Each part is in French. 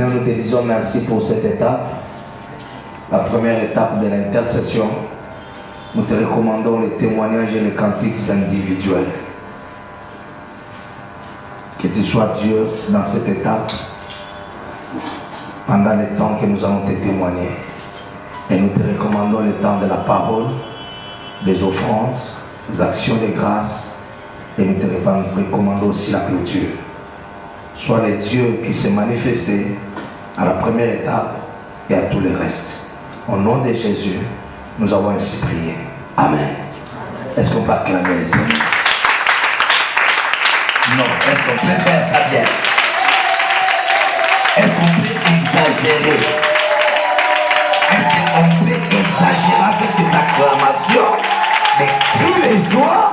Seigneur, nous te disons merci pour cette étape, la première étape de l'intercession. Nous te recommandons les témoignages et les cantiques individuels. Que tu sois Dieu dans cette étape, pendant le temps que nous allons te témoigner. Et nous te recommandons le temps de la parole, des offrandes, des actions de grâce, et nous te recommandons aussi la clôture. Sois le Dieu qui s'est manifesté à la première étape et à tout le reste. Au nom de Jésus, nous avons ainsi prié. Amen. Est-ce qu'on peut acclamer le Seigneur? Non. Est-ce qu'on peut faire ça bien? Est-ce qu'on peut exagérer? Est-ce qu'on peut exagérer avec des acclamations, des cris de joie?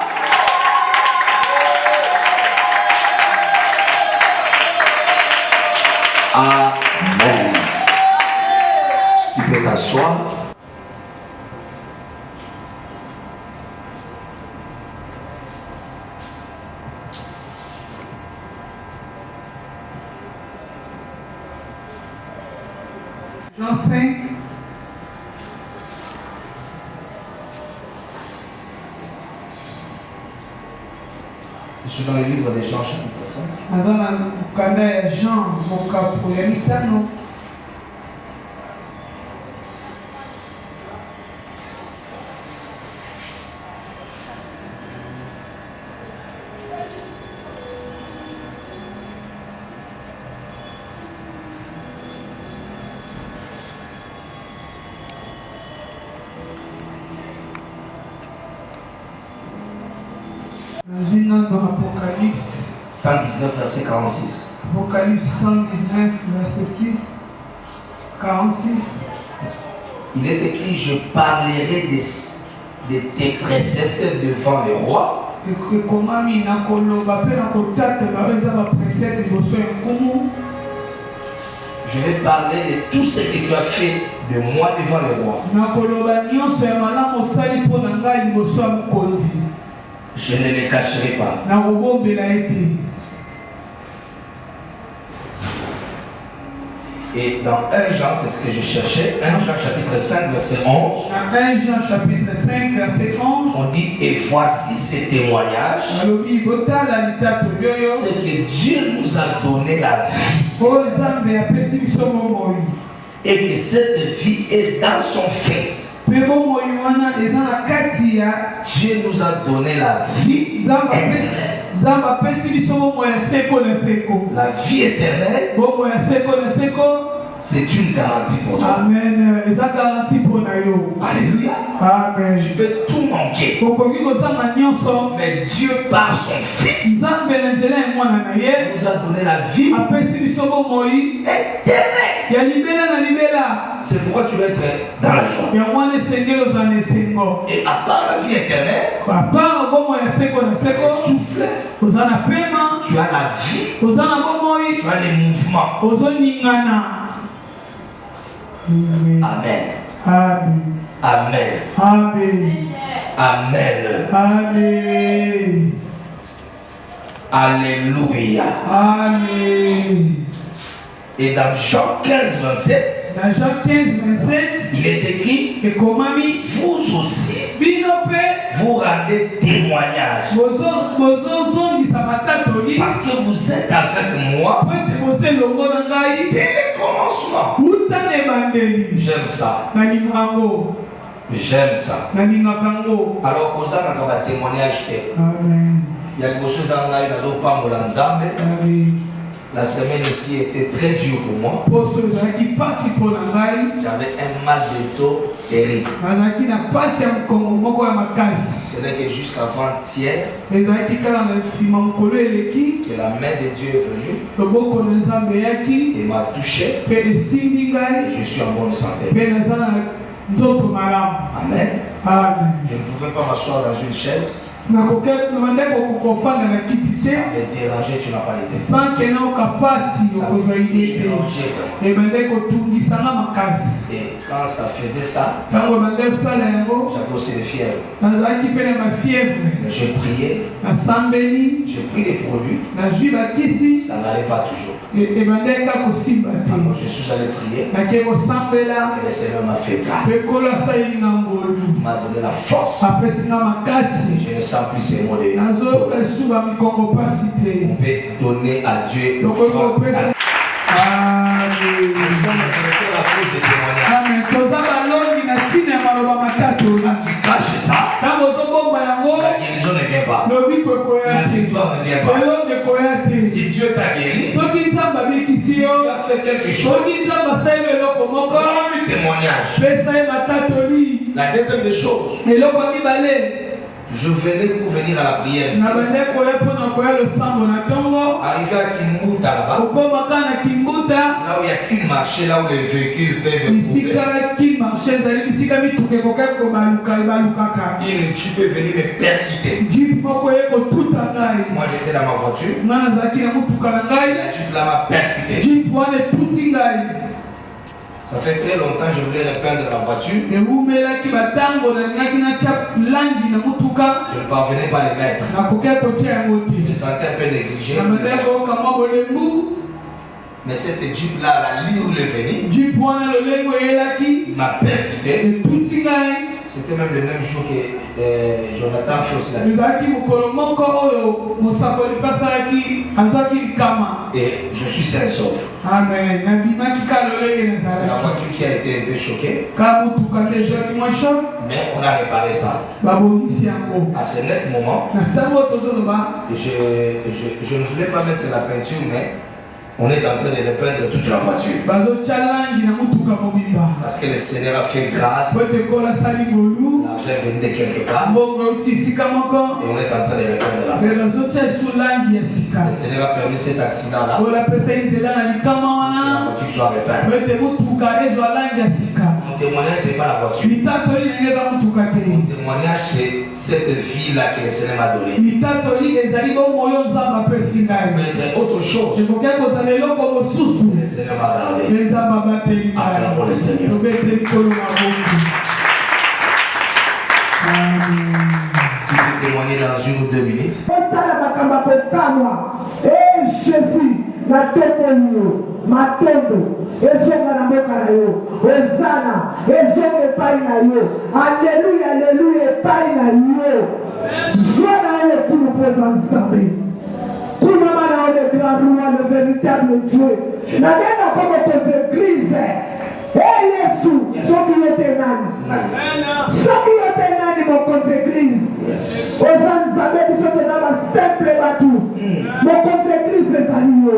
Amen. Tu peux t'asseoir. Jean 5. Je suis dans le livre de Jean chapitre 5. Jean, mon capo, il y a mitano. Dans Apocalypse 119, verset 46. Apocalypse 119, verset 6, 46. Il est écrit, je parlerai de tes préceptes devant le roi. Je vais parler de tout ce que tu as fait de moi devant le roi. Je ne les cacherai pas. Et dans 1 Jean, c'est ce que je cherchais. 1 Jean chapitre 5, verset 11. Dans 1 Jean chapitre 5, verset 11. On dit, et voici ces témoignages. C'est que Dieu nous a donné la vie. Et que cette vie est dans son Fils. Dieu nous a donné la vie éternelle. La vie éternelle, c'est une garantie pour toi. Amen. Alléluia. Amen. Tu peux tout manquer. Mais Dieu, par son Fils, nous a donné la vie éternelle. C'est pourquoi tu vas être dans la joie. Et à part la vie éternelle, souffle, tu as la vie, tu as les mouvements. Amen. Amen. Amen. Amen. Amen. Amen. Alléluia. Amen. Et dans Jean 15, 27, dans Jean 15, 27, il est écrit que vous aussi, vous rendez témoignage. Parce que vous êtes avec moi dès le commencement. J'aime ça. J'aime ça. Alors, aux âmes, on témoignage. Il y a des choses la semaine ici était très dure pour moi. J'avais un mal de dos terrible. Ce n'est que jusqu'avant-hier que la main de Dieu est venue et m'a touché. Et je suis en bonne santé. Amen. Amen. Je ne pouvais pas m'asseoir dans une chaise. Sans les déranger, tu n'as pas les déranger. Sans que nous capacité Ça me dérangeait vraiment. et bande ko tungisa na makasi. Et quand ça faisait ça, Tango bande sala yango j'avais aussi des fièvres. nazalaki pe na fièvre Mais j'ai prié, na sambeli j'ai pris des produits, na jus bakisi ça n'allait pas toujours. et bande ka kosimba Alors te je suis allé prier, na ke kosambela et le Seigneur m'a fait grâce. pe kola saili na ngolu Il m'a donné la force. apesi na makasi Je ne sens plus ces mots de nazo kasuba mikongo pasi On te peut donner à Dieu le lokolo foi. kopesa Nous sommes intéressés à cause des témoignages. amen toza balongi na ntina ya maloba matatu Tu caches ça, ntango ozobomba yango la guérison ne vient pas. lobi po ekoya La te victoire ne vient pas. elongo ekoya te Si Dieu t'a guéri, soki nzambe abikisi si tu yo as fait quelque chose, soki nzambe asali eloko moko rends-lui témoignage. pesa ye matatoli La deuxième des choses, eloko ya mibale je venais pour venir à la prière ici. na bande koya mpona koya losambo na ntongo Arrivé à Kimbuta là-bas, okomaka na kimbuta là où il n'y a qu'une marché, là où les véhicules peuvent couper. bisika kimarche ezali bisika mituka ekoki balukaka Tu peux venir me percuter. jip moko ye kotuta ngai Moi j'étais dans ma voiture, nga nazalaki na motuka na ngai la Jeep là m'a percuté. jip wana etuti ngai Ça fait très longtemps que je voulais repeindre la voiture. ewumelaki batango nalingaki natya langi na motuka Je ne parvenais pas à les mettre. nakoki kotya yango Je me te sentais un peu négligé. na bandaki kokamwa bolembu Mais cette Jeep là, la ligne où il est venu, jip wana lolengo eyelaki il m'a percuté. etuti ngai C'était même le même jour que Jonathan Fios l'a dit. ezalaki mokolo moko oyo mosakoli mpe asalaki azwaki likama Et je suis sain et sauf. amen nabimaki ka lolenge C'est la nazalaki voiture qui a été un peu choquée. ka motuka nde ezwaki mwa shok Mais on a réparé ça. babongisi yango À ce net moment, na ntango tozoloba je ne voulais pas mettre la peinture, mais on est en train de repeindre toute la voiture. bazotya langi na motuka mobimba Parce que le Seigneur a fait grâce. po ete ekola asali ngolu L'argent est venu de quelque part. mbongo euti esika moko Et on est en train de repeindre la mpe voiture. bazotya esu langi ya sika Le Seigneur a permis cet accident-là. oyo apesa ye nzela na likama Que la wana voiture soit repeinte. po ete motuka ezwa langi ya sika Mon témoignage, ce n'est pas la voiture. litatoli ndenge eza motuka te Mon témoignage, c'est cette vie-là que le Seigneur m'a donnée. litatoli ezali bongo oyo nzambe apesi Ça peut ngai être autre chose. ekoki kozala eloko mosusu Le Seigneur m'a gardé. mpe nzambe abateli Acclamons le Seigneur. tobeteli kolo mabongi Tu peux témoigner dans 1 ou 2 minutes. osala makambo akokamwa jésus natopoli yo matondo ezonga na mboka na yo ozana ezonga epai na yo aleluya aleluya epai na yo zwa na yo ekulu mpoza nzambe kunama na yo le grand roi le véritable dieu nabenga ko mokonzi église yesu soki yo te nani soki yo te nani mokonzi église oza nzambe biso toza basimple bato mokonzi église ezali yo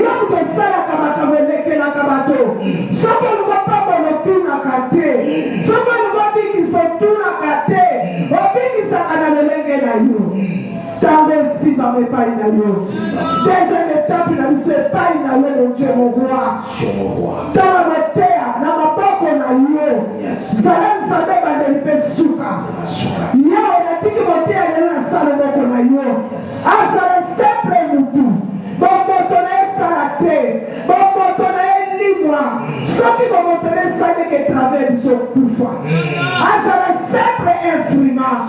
yo moto osalaka makambo elekelaka bato soki olingo pambolo otunaka te soki olingo bikisa otunaka te obikisaka na lolenge na yo ntango esimbama epai na yo deuxième étape na biso epai na yo mon dieu mon roi ntango moteya na maboko na yo zala nzambe bandeli mpe suka yo natiki moteya lelo na sala moko na yo azala simple mutu bomoto na ye sala te bomoto na ye limwa soki bomoto na ye saleke travers biso kufa azala simple instrument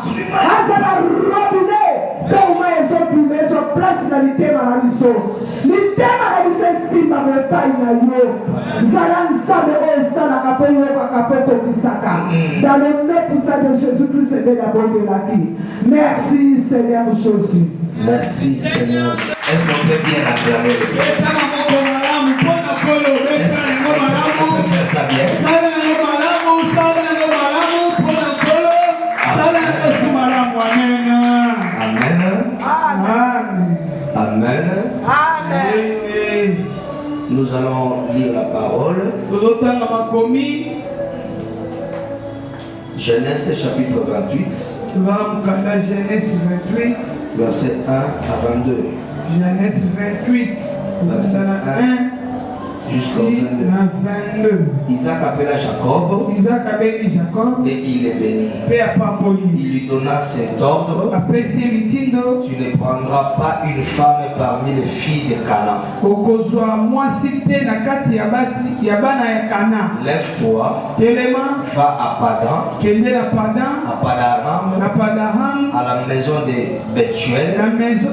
azala robine mpe uma ezobima ezo place na litema na biso litema na biso esimbama epai na yo zala nzambe oyo esalaka mpo yokaka mpo kokisaka dans le nom puissant de Jésus-Christ ebe nabondelaki merci Seigneur Jésus. Merci Seigneur. Est-ce qu'on peut bien acclamer le Seigneur? On peut faire ça bien. Amen. Amen. Nous allons lire la parole. Genèse chapitre 28, Genèse 28. verset 1 à 22. Genèse 28. Verset 1 1 jusqu'au 22. na 22. Isaac appela Jacob Isaac abengi Jacob et il est béni. mpe apamboli. Il lui donna cet ordre: apesi ye mitindo: tu ne prendras pas une femme parmi les filles de Canaan. okozwa mwasi te na kati ya basi ya bana ya Kana. Lève-toi, telema, va à Padan, kende na Padan, à Padaram, na Padaram, à la maison de Bethuel,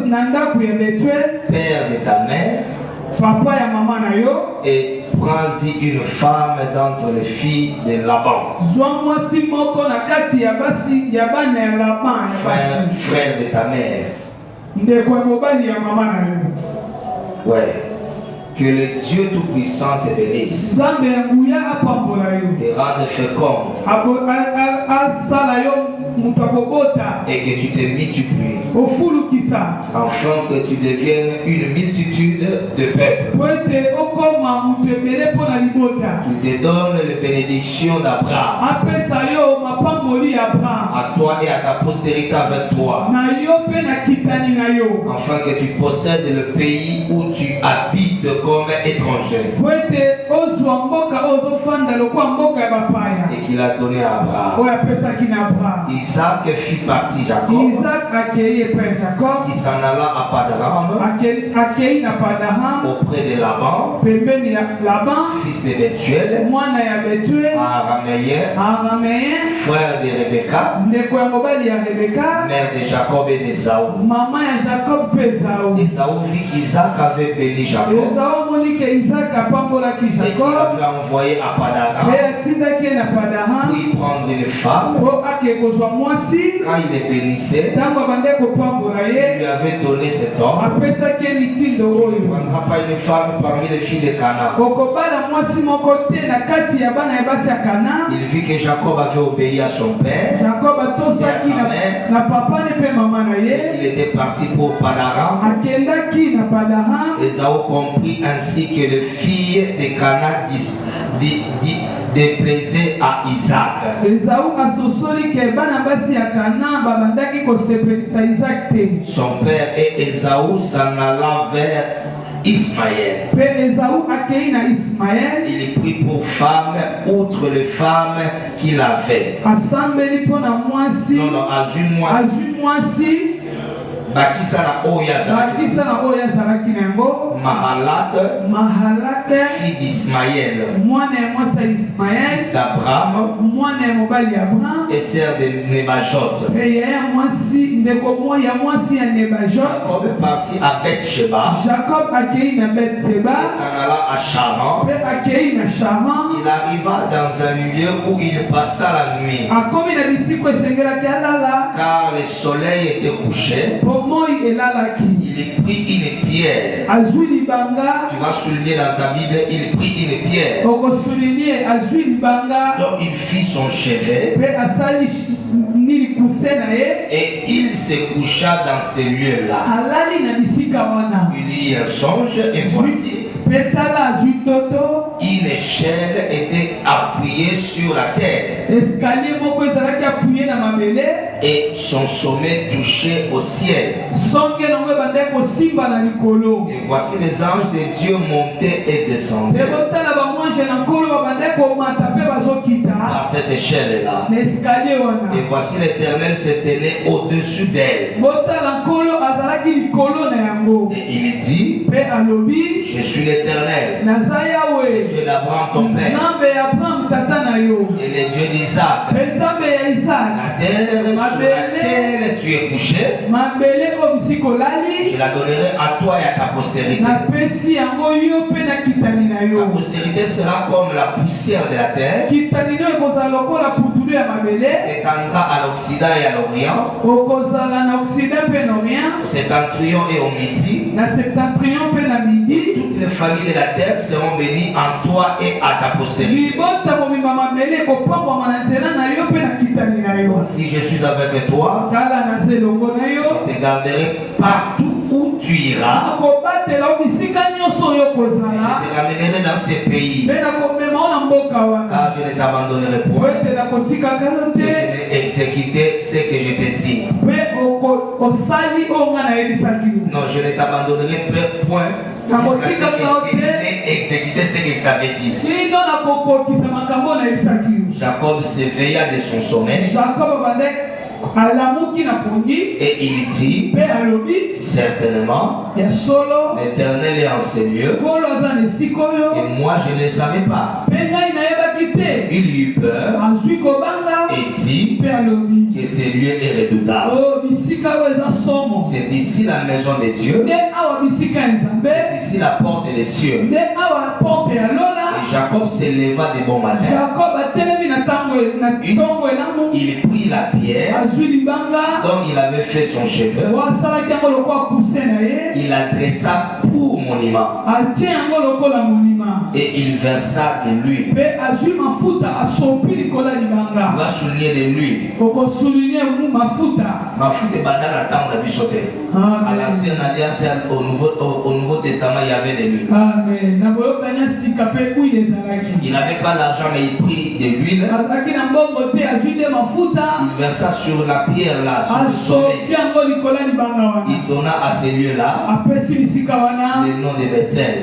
na ndako ya Betuel, père de ta mère, papa ya mama na yo, et prends-y une femme d'entre les filles de Laban, zwa mwasi moko na kati ya basi ya bana ya Laban ya basi, frère de ta mère. ndeko ya mobali ya mama na yo. Ouais. Que le Dieu Tout-Puissant te bénisse, Nzambe ya nguya apambola yo, te rende fécond asala yo moto akobota, et que tu te multiplies, ofulukisa, afin que tu deviennes une multitude de peuples. po ete okoma moto ebele mpo na libota. Il te donne les bénédictions d'Abraham, apesa yo mapamboli ya Abraham, à toi et à ta postérité avec toi, na yo mpe na kitani na yo, afin que tu possèdes le pays où tu habites comme étranger, po ete ozwa mboka oyo ozofanda lokola mboka ya bapaya et qu'il a donné à Abraham. oyo apesaki na Abraham. Isaac fit partie Jacob, Isaac akei epai Jacob, qui s'en alla à Padaram akei na Padaram auprès de Laban, pembeni ya Laban, fils de Bethuel, mwana ya Betuel, araméen, frère de Rebecca, ndeko ya mobali ya Rebeka, mère de Jacob et d'Ésaü. mama ya Jacob mpe Esaü. Ésaü vit qu'Isaac avait béni Jacob Esaü amoni ke Isaac apambolaki et qu'il Jacob avait envoyé à Padaram mpe atindaki ye na Padaram pour y prendre une femme. po ake kozwa mwasi. Quand il les bénissait, ntango abandi kopambola il ye, lui avait donné cet ordre: apesaki ye mitindo tu ne oyo: prendras pas une femme parmi les filles de Canaan. okobala mwasi moko te na kati ya bana ya basi ya Kana. Il vit que Jacob avait obéi à son père Jacob atosaki na papa ne mpe mama na et ye, qu'il était parti pour Padaram. akendaki na Padaram. Ésaü comprit ainsi que les filles de Canaan déplaisaient à Isaac. Esaü asosoli ke bana basi ya Kana babandaki kosepelisa Isaac te. Son père et Ésaü s'en alla vers Ismaël. Mpe Esaü akei na Ismael, Il prit pour femme outre les femmes qu'il avait. asambeli mpo na mwasi, Non, azwi mwasi bakisa na oyo azalaki. bakisa na oyo azalaki na yango Mahalat, Mahalake, fille d'Ismaël, mwana ya mwasi ya Ismael, fils d'Abraham mwana ya mobali ya Abraham, et sœur de Nebajot. mpe ya mwasi ndeko ya mwasi ya Nebajot. Jacob est parti à Beth-Sheba. Jacob akei na Beth-Sheba, Il s'en alla à Charan. mpe akei na Sharan. Il arriva dans un lieu où il passa la nuit, akomi na bisiko esengelaki alala, car le soleil était couché. po moi elalaki. Il prit une pierre. azwi libanga, Tu vas souligner dans ta Bible, il prit une pierre. okosulinie azwi libanga, Donc il fit son chevet mpe asali nini kuse na ye, et il se coucha dans ce lieu-là. alali na bisika wana. Il eut un songe et voici, mpe tala azwi ndoto, une échelle était appuyée sur la terre escalier moko ezalaki apuye na mabele, et son sommet touchait au ciel. songe nango ebandaki kosimba na likolo. Et voici les anges de Dieu montaient et descendaient mpe botala bamwange na nkolo babandaki komata mpe bazokita par cette échelle-là. na escalier wana. Et voici l'Éternel se tenait au-dessus d'elle. botala nkolo azalaki likolo na yango, Et il dit, mpe alobi: je suis l'Éternel, naza yawe, Dieu d'Abraham ton père, nzambe ya Abraham tata na yo, et le Dieu d'Isaac. mpe nzambe ya Isaac. La terre sur laquelle tu es couché, mabele oyo bisika je olali, la donnerai à toi et à ta postérité. napesi yango yo mpe na kitani na Ta yo. postérité sera comme la poussière de la terre, kitani no ekozala lokola putulu ya mabele, étendra à l'Occident et à l'Orient, okozala na Occident mpe na Orient, au septentrion et au midi. na septentrion mpe na midi. Toutes les familles de la terre seront bénies en toi et à ta postérité. libota mobimba mabele ekopambwama na nzela na yo mpe na kitani na yo. Si je suis avec toi, tala naza elongo na yo, je te garderai partout où tu iras. nakobatela o bisika nyonso oyo Je kozala, te ramènerai dans ces pays, mpe nakomema o na mboka wana, car je ne t'abandonnerai po point. ete nakotikaka yo Et je te, n'ai exécuté ce que je t'ai dit. mpe osali oyo nga nayebisaki yo. Non, je ne t'abandonnerai point Jusqu'à ce que j'ai exécuté ce que je t'avais dit. Jacob s'éveilla de son sommeil. Et il dit, certainement, l'Éternel est en ces lieux, et moi je ne le savais pas. Il eut peur et dit que ces lieux est redoutable. C'est ici la maison de Dieu, c'est ici la porte des cieux. Et Jacob s'éleva de bon matin. Il prit la pierre dont il avait fait son cheveu. Il la dressa pour monument. Et il versa de l'huile. Il va souligner de l'huile. Mafuta est bandana à temps de bisoté. À l'ancienne alliance et au Nouveau Testament, il y avait de l'huile. Il n'avait pas l'argent, mais il prit de l'huile. Il versa sur la pierre là, sur le sommet. Il donna à ces lieux-là le nom de Bethel.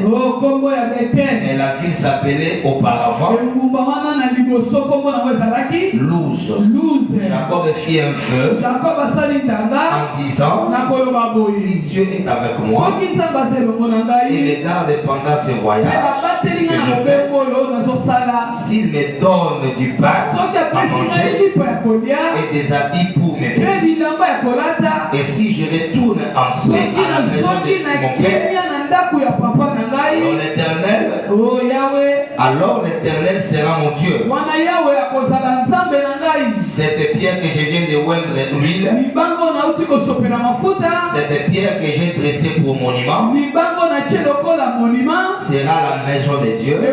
Et la ville s'appelait auparavant Luz. Jacob fit un feu en disant, si Dieu est avec moi et me garde pendant ce voyage que je fais, s'il me donne du pain à manger et des habits pour mes vêtements, et si je retourne en paix à la maison de mon père, alors l'Éternel sera mon Dieu. Cette pierre que je viens de oindre l'huile, cette pierre que j'ai dressée pour monument, sera la maison de Dieu. Et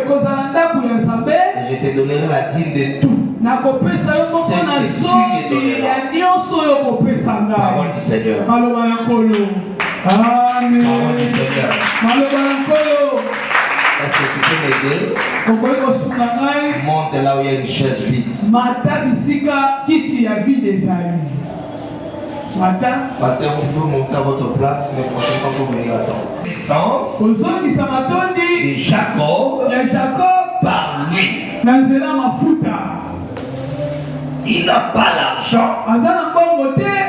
je te donnerai la dîme de tout. Parole du Seigneur. Amen. Parole du Seigneur. Est-ce que tu peux m'aider? Monte là où il y a une chaise vide. Parce que vous pouvez monter à votre place, mais prochainement vous venir attendre. Naissance de Jacob par lui. Il n'a pas l'argent,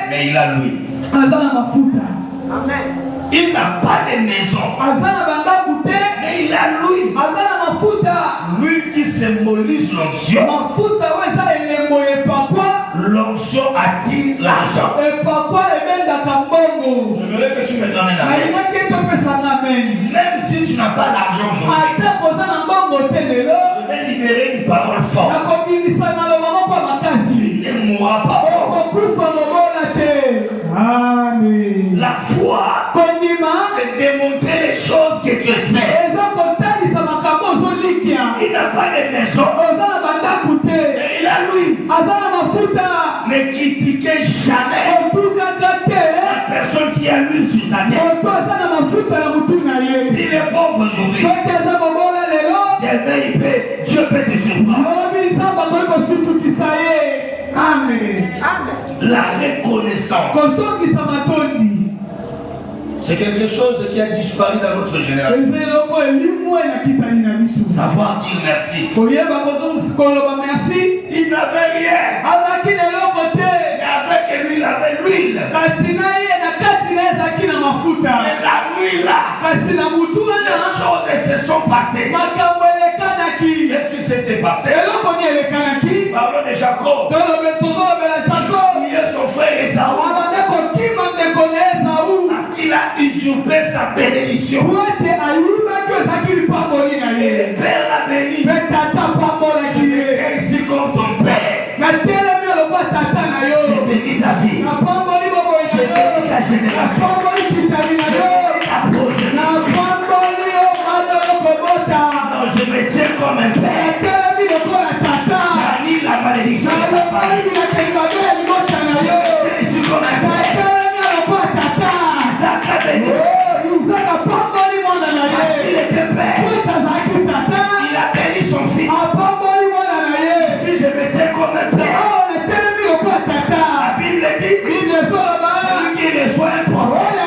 mais il a lui. Amen. Il n'a pas de maison, mais il a lui. Lui qui symbolise l'onction. L'onction attire l'argent. Je voudrais que tu me donnes un amen. Même si tu n'as pas l'argent aujourd'hui, je vais libérer une parole forte. Tu ne mourras pas. Amen. La foi, c'est démontrer les choses que tu espères. Il n'a pas de maison, mais il a lui. Ne critiquez jamais la personne qui a l'huile sur sa tête. S'il est pauvre aujourd'hui, Dieu peut te surprendre. Amen. La reconnaissance, c'est quelque chose qui a disparu dans notre génération. Savoir dire merci. Il n'avait rien, mais avec lui, il avait l'huile. Mais la nuit là, les choses se sont passées. Qu'est-ce qui s'était passé? Parlons de Jacob. Il est son frère Esaü. Parce qu'il a usurpé sa bénédiction. Et le Père l'a béni. Je me tiens ici comme ton Père. Je bénis ta vie. Je bénis ta génération. Je bénis ta progéniture. Non, je me tiens comme un Père. J'annule la malédiction de ta famille. Je me tiens ici comme un Père. Isaac a béni. Parce qu'il était Père. Il a béni son fils. Si je me tiens comme un Père, la Bible dit, celui qui reçoit un prophète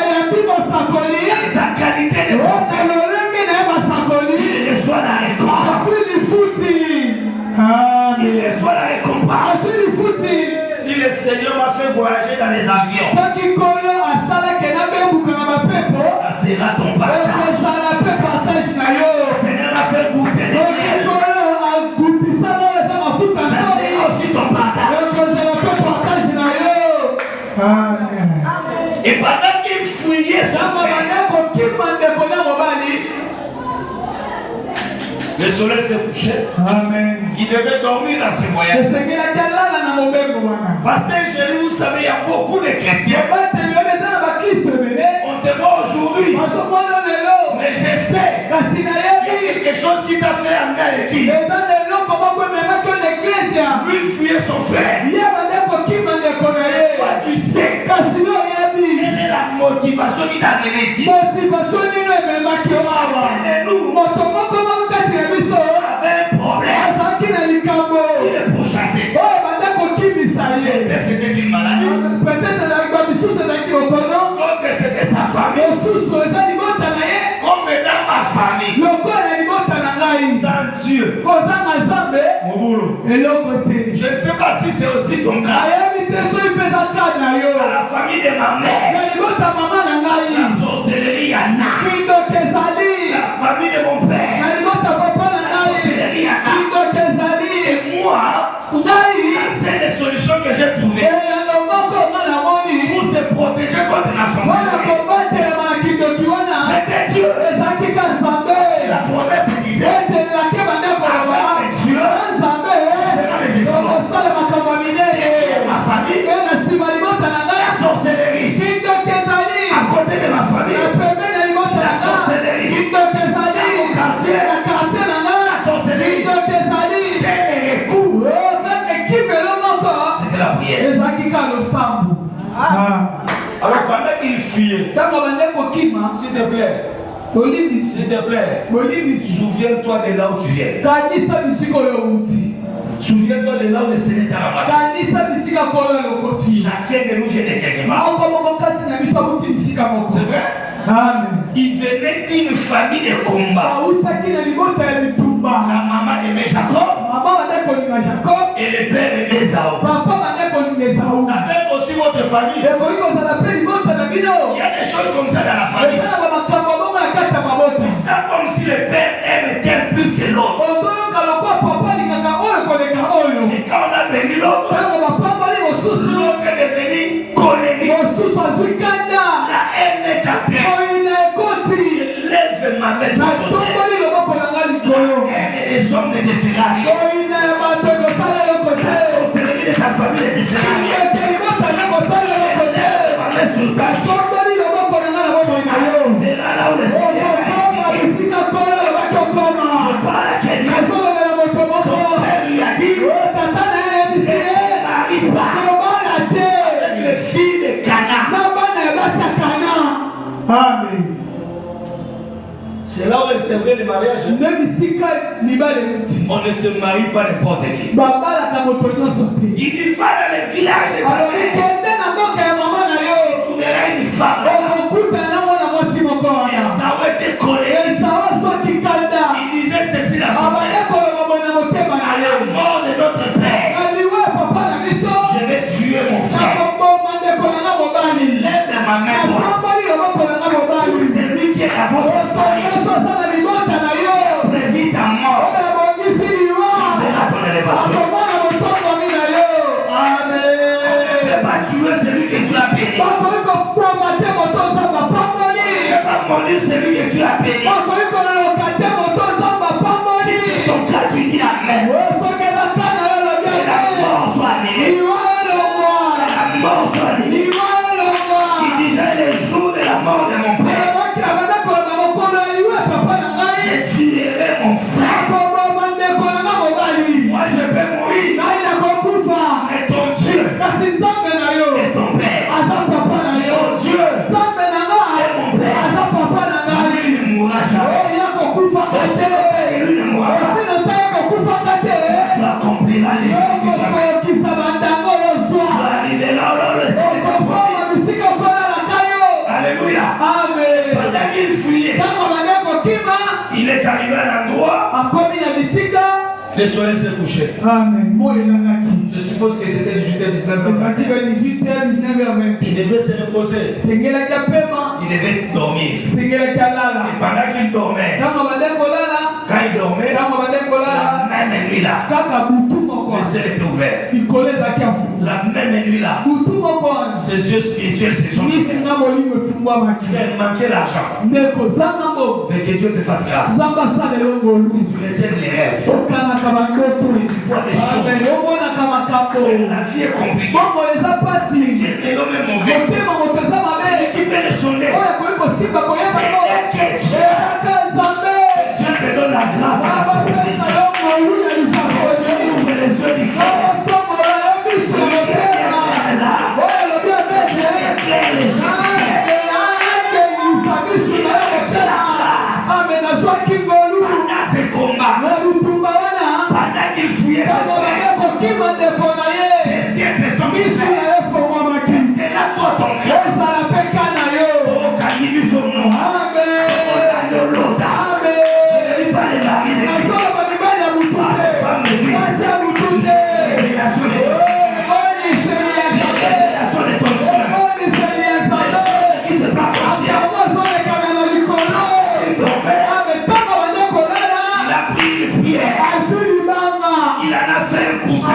sera ton partage. Le Seigneur va faire goûter les miels. Ça sera aussi ton partage. Et pendant qu'il fouillait son frère, le soleil s'est couché. Amen. Il devait dormir dans ce voyage. Pasteur Jérémy, vous savez, il y a beaucoup de chrétiens. On te voit aujourd'hui. Mais je sais, il y a quelque chose qui t'a fait amener à l'église. Lui fouillait son frère. Toi, tu sais. Quelle est la motivation qui t'a amené ici? Chacun de nous avait un problème. Il est pourchassé. C'était une maladie. Donc c'était sa famille. Comme dans ma famille. Sans Dieu. Mon boulot. Je ne sais pas si c'est aussi ton cas. Dans la famille de ma mère, la sorcellerie, il y en a. La famille de mon père, la sorcellerie, il y en a. Et moi, la seule solution que j'ai trouvée pour se protéger contre la sorcellerie, c'était Dieu. La promesse disait, avec Dieu, ma famille, la sorcellerie. À côté de ma famille, la sorcellerie. Dans mon quartier, la sorcellerie. C'est les coups. C'était la prière. Alors pendant qu'il fuyait, s'il te plaît, souviens-toi de là où tu viens. Souviens-toi de là où le Seigneur t'a ramassé. Chacun de nous vient de quelque part. C'est vrai? Amen. Il venait d'une famille de combat. La maman aimait Jacob. Et le père aimait Esaü. Ça peut être aussi votre famille. Il y a des choses comme ça dans la famille. C'est comme si le père aime tel plus que l'autre. Et quand on a béni l'autre, l'autre est devenu colérique. La haine est entrée. Je lève ma main pour toi. La haine des hommes est différente. La sorcellerie de ta famille est différente. Je lève ma main sur ta vie. C'est là où le Seigneur parle à quelqu'un. Son père lui a dit, ne marie pas avec les filles de Cana. Amen. C'est là où intervient le mariage. On ne se marie pas n'importe qui. Il dit, va dans les villages de ta mère. Tu trouveras une femme. Esaü était colérique. Il disait ceci dans son père. À la mort de notre père, je vais tuer mon frère. Je lève ma main pour c'est lui qui est la votre famille. Prévis ta mort. Il verra ton élévation. On ne peut pas tuer celui que Dieu a béni. On ne peut pas maudire celui que Dieu a béni. Si c'est ton cas, tu dis amen. Et la mort soit annulée. La mort soit annulée. Il disait le jour de la mort de mon père, je tuerai mon frère. Moi je peux mourir. Et ton Dieu et ton père. Mon Dieu et mon père. Lui ne mourra jamais. Et lui ne mourra pas. Tu accompliras les vies que tu as faites. Tu arriveras là où le Seigneur t'a promis. Alléluia. Pendant qu'il fuyait, il est arrivé à l'endroit. Le soleil s'est couché. Amen. Je suppose que c'était 18h19. Il devait se reposer. Il devait dormir. là, le ciel était ouvert. La même nuit là, ses yeux spirituels se sont ouverts. Frère, il manquait l'argent. Mais que Dieu te fasse grâce. Que tu retiennes les rêves. Que tu vois les choses. La vie est compliquée. Quel est l'homme mauvais? C'est qui peut le sonner. C'est là que Dieu te donne la grâce. Ouvre les yeux du cœur. Pendant ce combat, pendant qu'il fouillait ses yeux se sont ouverts. Que cela soit ton cœur. Oh, Kaïmi son nom. Je ne lis pas les maris de Dieu. Pas les femmes de Dieu. Les révélations de Dieu. Il en a fait un coussin.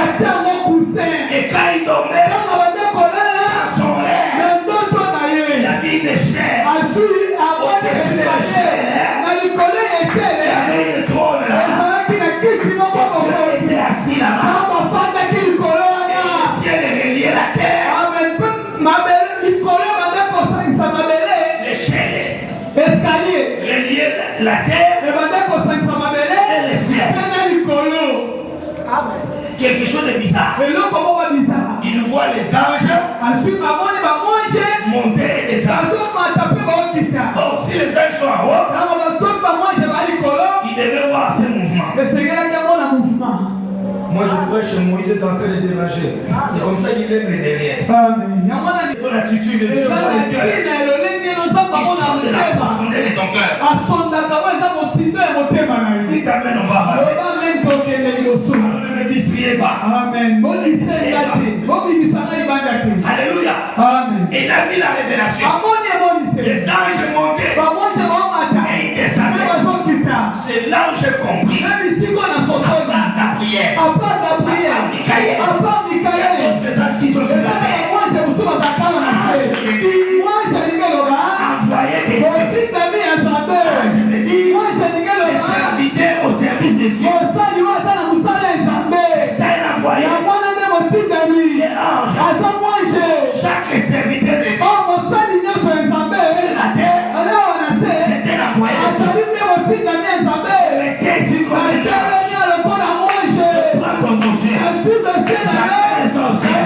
Et quand il dormait, son rêve, il avait une échelle. Au-dessus de l'échelle, il y avait une trône là. Dieu était assis là-bas. Et le ciel est relié à la terre. L'échelle relié la terre et le ciel. Quelque chose de bizarre. Il voit les anges monter et descendre. Or, si les anges sont en haut, il devait voir ces mouvements. Moi je prêche, Moïse est en train de déranger. C'est comme ça qu'il aime les derrière. Ton attitude de Dieu dans le cœur. Il sonne de la profondeur de ton cœur. Dis t'amène, on va avancer. Ne me distriez pas. Amen. Alléluia. Et il a vu la révélation. Les anges montaient et ils descendaient. C'est là où j'ai compris. À part Gabriel, Michael, il y a d'autres anges qui sont sur la terre. Je me dis, envoyez des dieux. Je me dis, les serviteurs au service de Dieu. C'est un envoyé. Les anges, chaque serviteur de Dieu sur la terre, c'est un envoyé de Dieu. Mais tiens ici comme un ange. Je prends ton dossier. J'appelle les sorciers.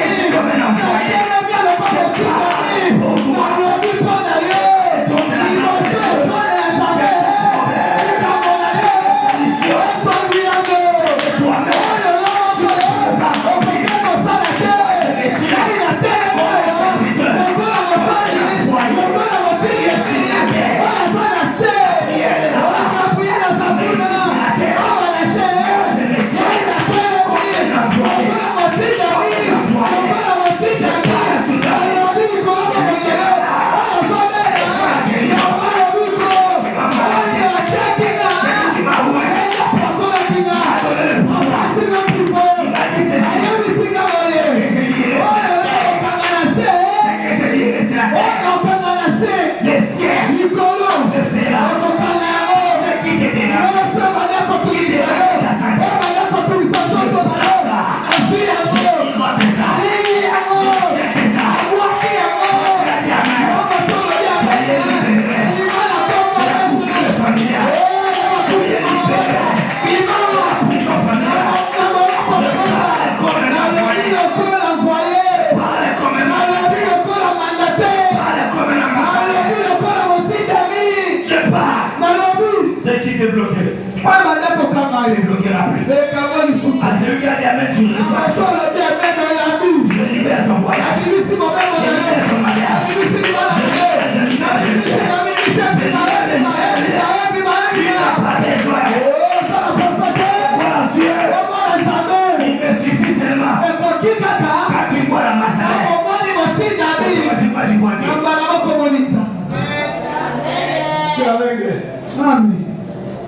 Je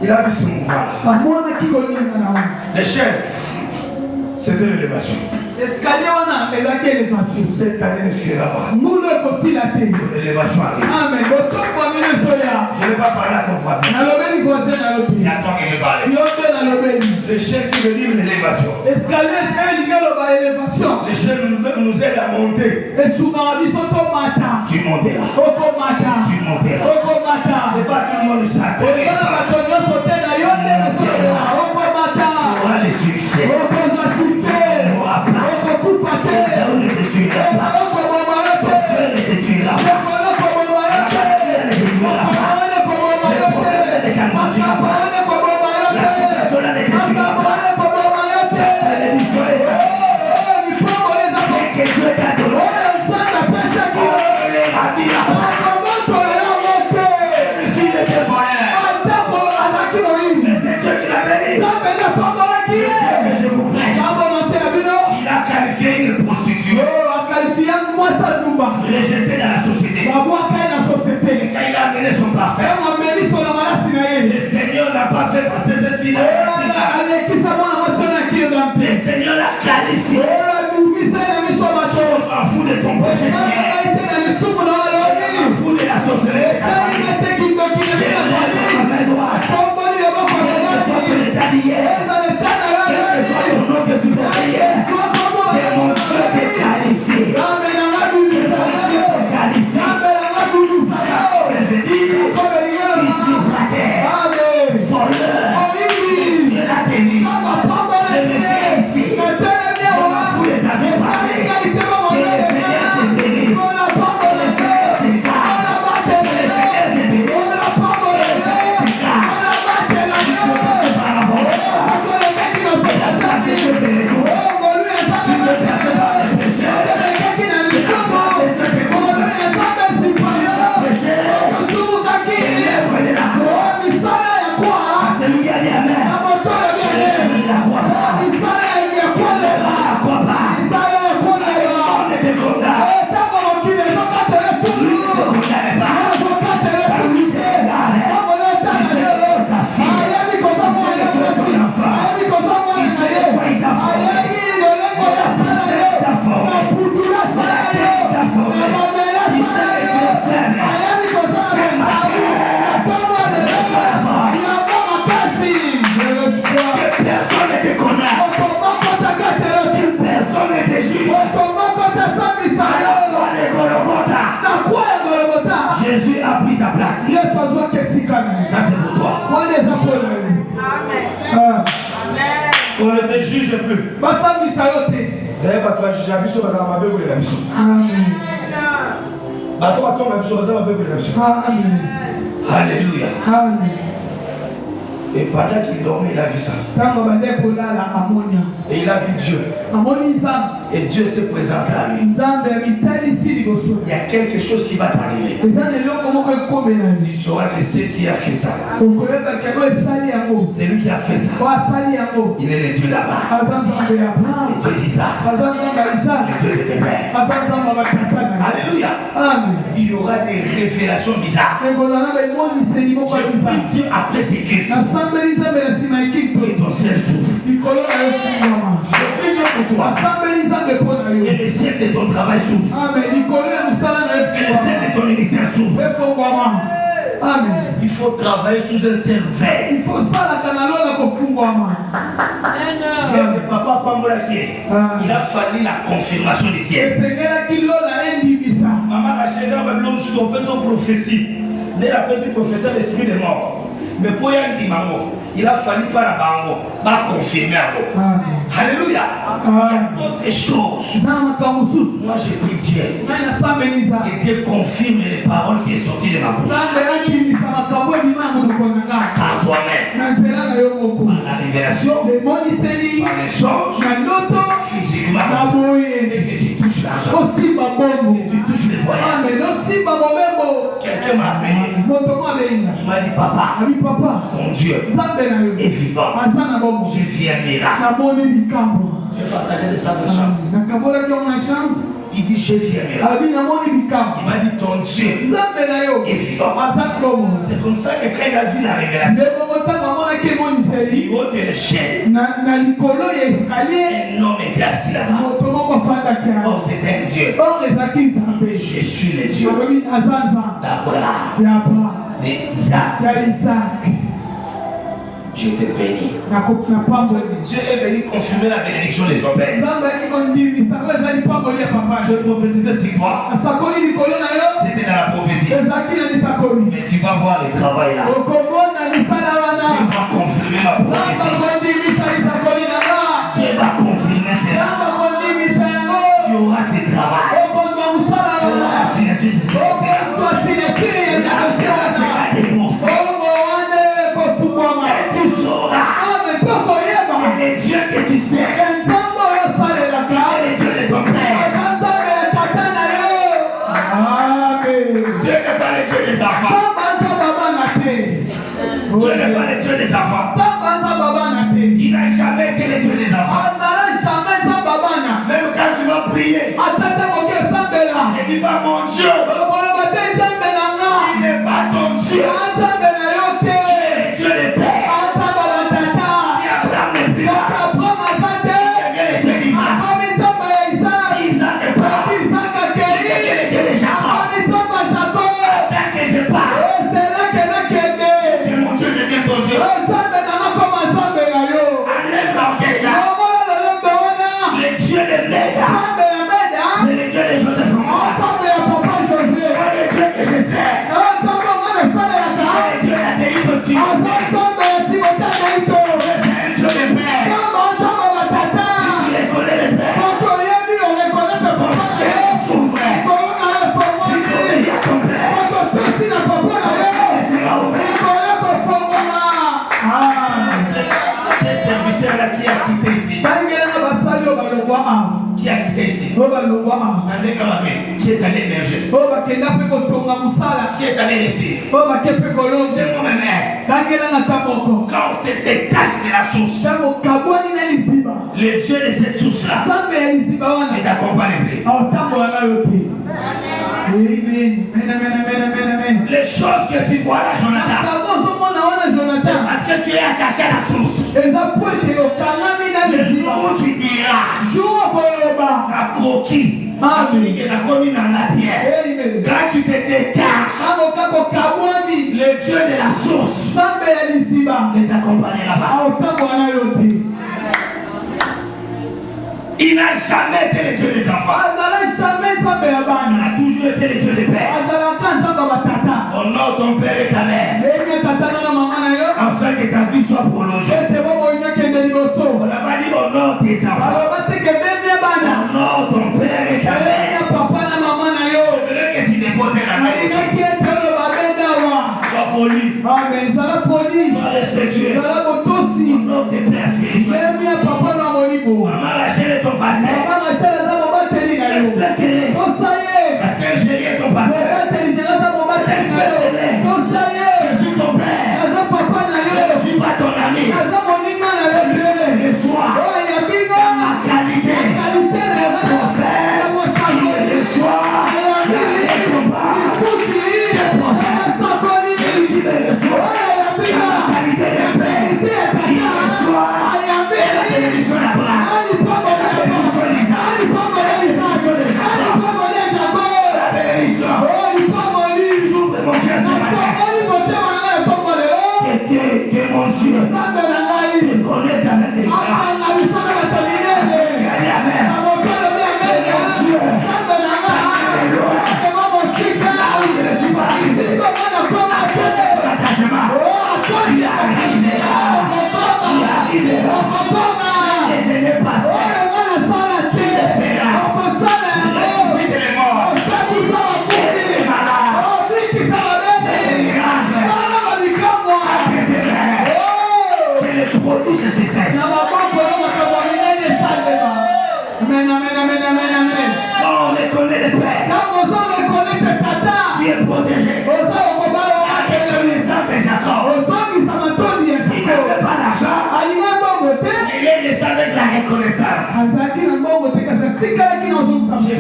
Il a vu ce mouvement. L'échelle, c'était l'élévation. Cette année ne finira pas. L'élévation arrive. Amen. Je ne vais pas parler à ton voisin. C'est à toi que je vais parler. L'échelle qui veut dire l'élévation. L'échelle nous aide à monter. Tu monteras. Tu monteras. C'est pas tout le monde qui s'attend. Tu auras le succès. Rejeté dans la société. Quand il a amené son parfait, le Seigneur n'a pas fait passer cette fille. Le Seigneur l'a qualifié. Je m'en fous de ton péché. Je m'en fous de la sorcellerie. Je lève ma main droite. Quel que soit ton état d'hier, quel que soit ton nom que tu peux prier, que mon Dieu t'est qualifié. Jésus a pris ta place. Ça c'est pour toi. On ne te juge plus. D'ailleurs, quand tu vas juger, tu vas alléluia. Et pendant qu'il dormait, il a vu ça. Et il a vu Dieu. Et Dieu s'est présenté à lui. Il y a quelque chose qui va t'arriver. Tu sauras que c'est qui a fait ça. C'est lui qui a fait ça. Il est le Dieu là-bas. Et Dieu dit ça. Le Dieu de tes pères. Alléluia. Il y aura des révélations bizarres. Je prie Dieu après ces cultes. Et ton ciel s'ouvre. Je prie Dieu pour toi. Que le ciel de ton travail s'ouvre. Que le ciel de ton ministère s'ouvre. Il faut travailler sous un ciel vert. Il faut ça la papa Pambolaki. Il a fallu la confirmation du ciel. Maman a changé un peu sur ton prophétie. Il a prophétie l'esprit de mort. Mais pour Yann Dimango, il a fallu par la bango, pas confirmer. Alléluia. Il y a d'autres choses. Moi j'ai pris Dieu. Que Dieu confirme les paroles qui sont sorties de ma bouche. Par toi-même. Par la révélation. Par l'échange. Physiquement. Et que tu touches l'argent. Que tu touches les voyages. Quelqu'un m'a appelé. Il m'a dit papa. Ton Dieu est vivant. Je vis un miracle. J'ai partagé de sa chance. Il dit dit j'ai vu un miracle. Il m'a dit ton Dieu est vivant. C'est comme ça que quand il a vu la révélation, il ôte l'échelle. Un homme était assis là-bas. Oh, c'était un Dieu. Je suis le Dieu d'Abraham, d'Isaac. Je te bénis. Dieu est venu confirmer la bénédiction des hommes. Je prophétisais sur toi. C'était dans la prophétie. Mais tu vas voir le travail là. Tu vas confirmer ma prophétie. Dieu va confirmer cela. Tu auras ce travail. Tu auras la signature de cela. Et le Dieu que tu sais, et le Dieu de ton père. Dieu n'est pas le Dieu des enfants. Dieu n'est pas le Dieu des enfants. Il n'a jamais été le Dieu des enfants. Même quand tu vas prier, ne dis pas mon Dieu. Il n'est pas ton Dieu. Il est le Dieu des pères. Qui a quitté ici? Qui est allé émerger? Qui est allé ici? C'est moi-même. Quand on se détache de la source, le Dieu de cette source-là ne t'accompagne plus. Les choses que tu vois là, Jonathan, c'est parce que tu es attaché à la source. Le jour où tu diras, la croquis, quand tu te détaches, le Dieu de la source ne t'accompagnera pas. Il n'a jamais été le Dieu des enfants. Il a toujours été le Dieu des pères. Honore ton père et ta mère, afin que ta vie soit prolongée. On n'a pas dit honore tes enfants. Honore ton père et ta mère. J'aimerais que tu déposes la main ici. Sois poli. Sois respectueux. Honore tes pères spirituels. Maman Rachel est ton pasteur. Respecte-les. Parce qu'Angélie est ton pasteur. Respecte-les. Je suis ton père. Je ne suis pas ton ami.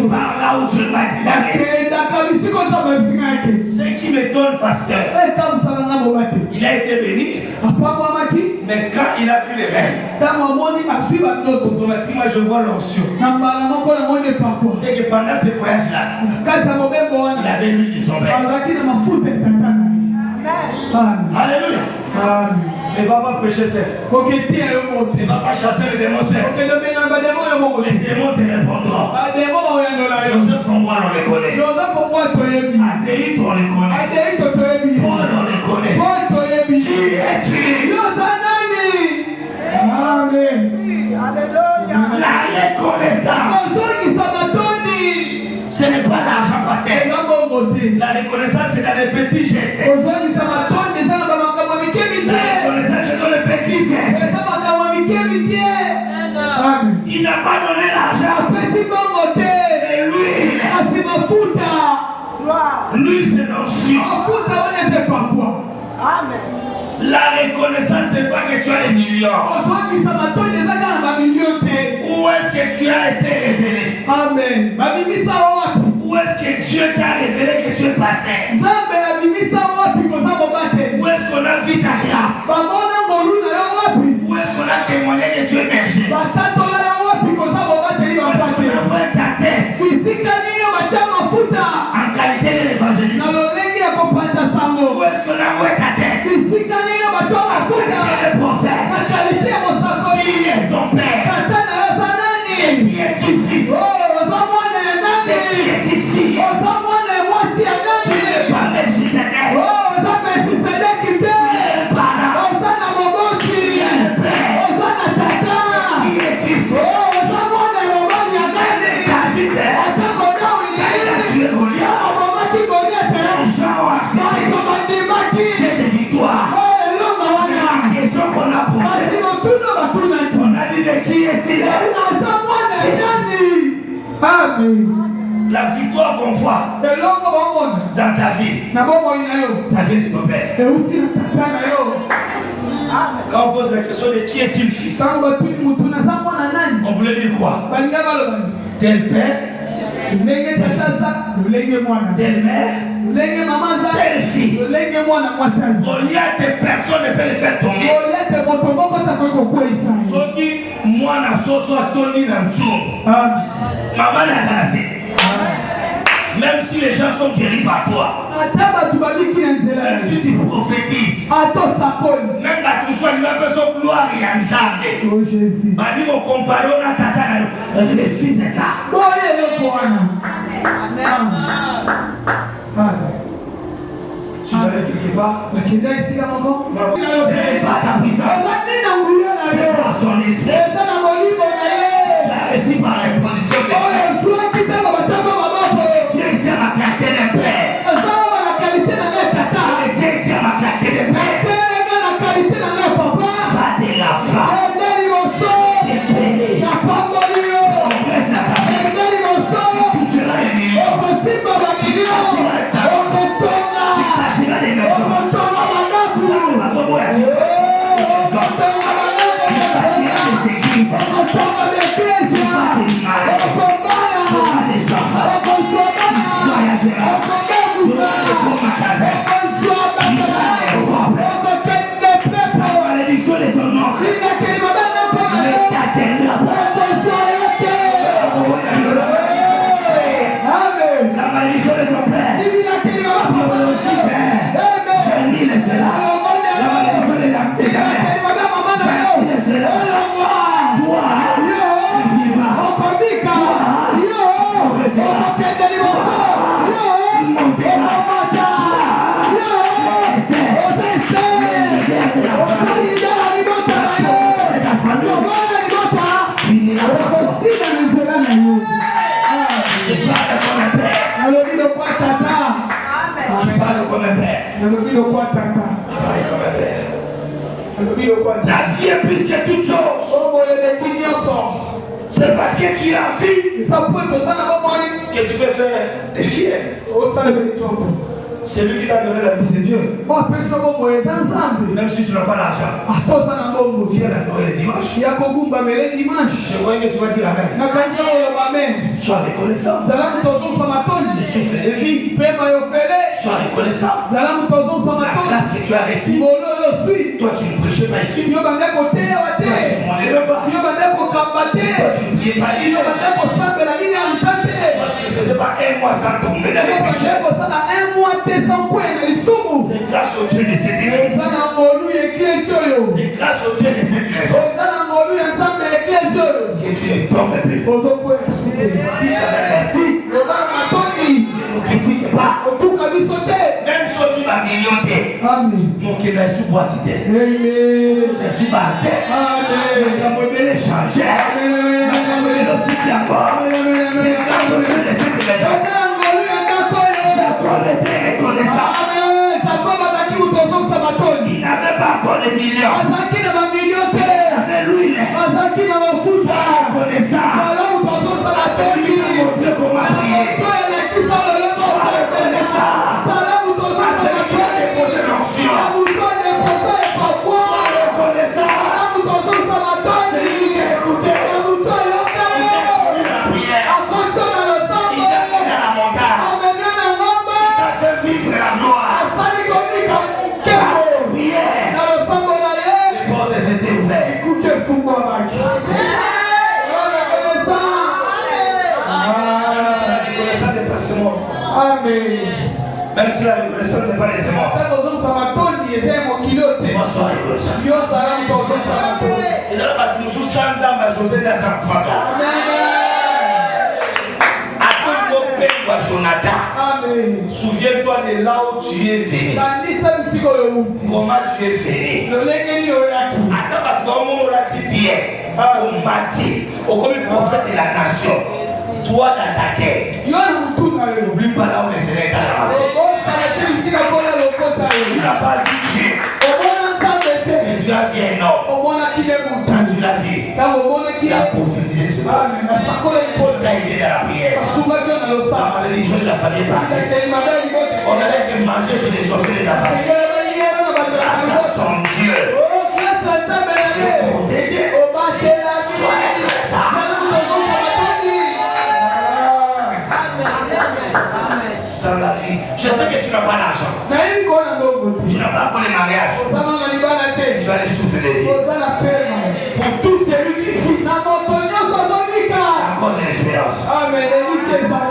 par là où Dieu m'a dit d'aller. Ce qui m'étonne, pasteur, il a été béni. Mais quand il a vu les rêves, automatiquement je vois l'onction. C'est que pendant ce voyage-là, il avait l'huile de son père. Alléluia. Ne va pas prêcher ça. Ne va pas chasser les démons. Les démons te répondront. Joseph Fonbois, on les connaît. Adéhit, on les connaît. Paul, on les connaît. Qui es-tu? Amen. La reconnaissance. Ce n'est pas l'argent, pasteur. La reconnaissance, c'est dans les petits gestes. La reconnaissance, c'est dans les petits gestes. Il n'a pas donné l'argent. Mais lui, c'est l'onction. La reconnaissance, c'est pas que tu as des millions. Où est-ce que tu as été révélé? Amen. Où est-ce que Dieu t'a révélé que tu es pasteur? Où est-ce qu'on a vu ta grâce? Où est-ce qu'on a témoigné que tu es berger? Où est ta tête? En qualité de l'évangéliste. Où est-ce qu'on a où ta tête? En qualité de prophète. Qui est ton père? Et qui es-tu fils? Et qui es-tu fille? Tu n'es pas Melchisedec. Tu es un parent. Tu es un père. Qui es-tu fils? David, il a tué Goliath. Les gens ont accepté cette victoire. La question qu'on a posée, on a dit de qui est-il? La victoire qu'on voit dans ta vie, ça vient de ton père. Quand on pose la question de qui est-il fils, on voulait dire quoi? Tel père, telle mère, telle fille. Goliath, personne ne peut le faire tomber. Ceux qui, moi, na soso a toni dans tout. Maman n'a salacé. Même si les gens sont guéris par toi, même si tu prophétises, même si tu sois une personne gloire et en jambe, Bani au compagnon à Tata, le fils de ça. Tu savais quelque part? Ce n'est pas ta puissance. C'est par son esprit. Tu as reçu par l'imposition de tu es ici à ma qualité de père. Tu es ici à ma qualité de père. Ça de la femme. T'es béni. On reste à ta vie. Tu seras les millions. Tu bâtiras des maisons. Tu vas voyager. Tu bâtiras des églises. Tu vas des mariages. Tu auras des enfants. Tu voyageras. Tu auras des gros magasins. Tu iras en Europe. La malédiction de ton oncle ne t'atteindra pas. La malédiction de ton père. J'ai mis le cela. La malédiction de ta mère. J'ai mis le cela. Toi, tu vivras. Toi, tu recevras. Tu monteras. La vie est plus que toute chose. C'est parce que tu es en vie que tu peux faire des fiers. C'est lui qui t'a donné la vie, c'est Dieu. Même si tu n'as pas l'argent. Viens l'adorer le dimanche. Je croyais que tu vas dire Amen. Sois reconnaissant. Je suis fait de vie. Sois reconnaissant. La grâce que tu as reçue. Toi, tu ne prêchais pas ici. Toi, tu ne demandais pas. Toi, tu ne priais pas hier. Toi, tu ne faisais pas un mois sans tomber dans les péchés. C'est grâce au Dieu de cette église. C'est grâce au Dieu de cette maison que tu ne tombes plus. Dis merci. Ne nous critique pas. Même si je suis ma millionté, mon qui est sous boîte je suis par terre. Je vais changer. C'est grâce au Dieu de cette maison. Jacob était reconnaissant. Il n'avait pas encore de millions. Alléluia. Sois reconnaissant. C'est lui qui m'a montré comment prier. Sois reconnaissant. C'est lui qui a déposé l'onction. Sois reconnaissant. C'est lui qui a écouté. Il t'a conduit dans la prière. Il t'a mis dans la montagne. Il t'a fait vivre la gloire. Les portes étaient ouvertes. Même si la reconnaissance n'est pas nécessaire. Moi, sois reconnaissant. Et alors, nous sommes sans âme à José dans sa famille. Jonathan, souviens-toi de là où tu es venu. Comment tu es venu. Attends, on l'a dit bien. On m'a dit, comme prophète de la nation, toi dans ta tête, n'oublie pas là où les Seigneur t'a ramassé. Tu n'as pas dit Dieu. Mais tu as vu un homme. Quand tu l'as vu, il a prophétisé ce nom. Pour t'aider dans la prière. La malédiction de la famille est partie. On allait te manger chez les sorciers de ta famille. Grâce à son Dieu. C'est protégé. Sois reconnaissant. Sans la vie. Je sais que tu n'as pas d'argent. Tu n'as pas encore le mariage. Tu as les souffles de vie. Pour tous celui qui fuit. Encore de l'espérance.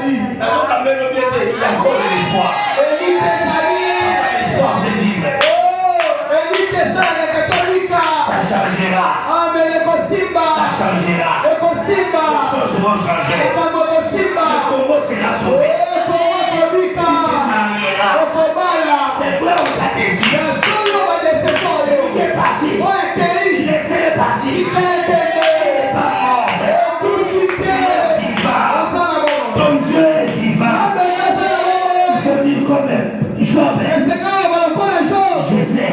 Il y a encore de l'espoir. L'espoir c'est vivre. Ça changera. Ça changera. Les choses vont changer. Le Congo sera sauvé. Tu te marieras. C'est vrai on t'a déçu. C'est lui qui est parti. Laissez-le partir. Pas mort. Ton Dieu est vivant. Il faut dire quand même. Job. Je sais.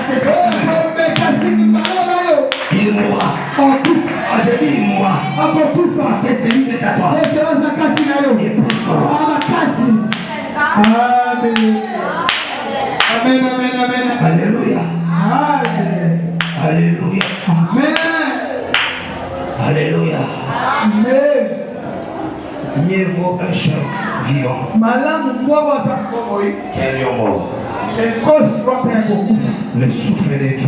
cette il mourra. Je dis moi. Parce que c'est lui de ta toi. Il est plus fort. Amen, amen, amen. Alléluia. Alléluia. Amen. Alléluia. Amen. Mieux vaut un chien vivant qu'un lion mort. Le souffle de vie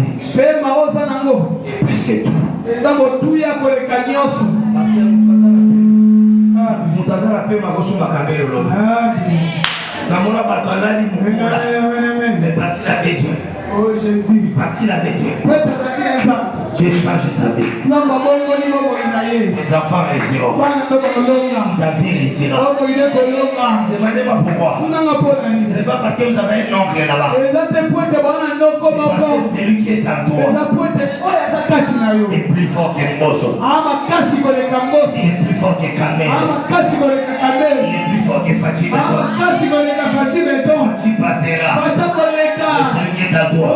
est plus que tout. Parce que nous avons la paix, mais parce qu'il avait Dieu. Oh Jésus. Parce qu'il avait Dieu. Dieu change sa vie. Les enfants réussiront. La vie réussira. Demandez-moi pourquoi. Ce n'est pas parce que vous avez un oncle là-bas. C'est parce que c'est lui qui est en toi. Il est plus fort que Mosso. Il est plus fort que Kamel. Il est plus fort que Fatima. Tu passeras. C'est lui qui est en toi.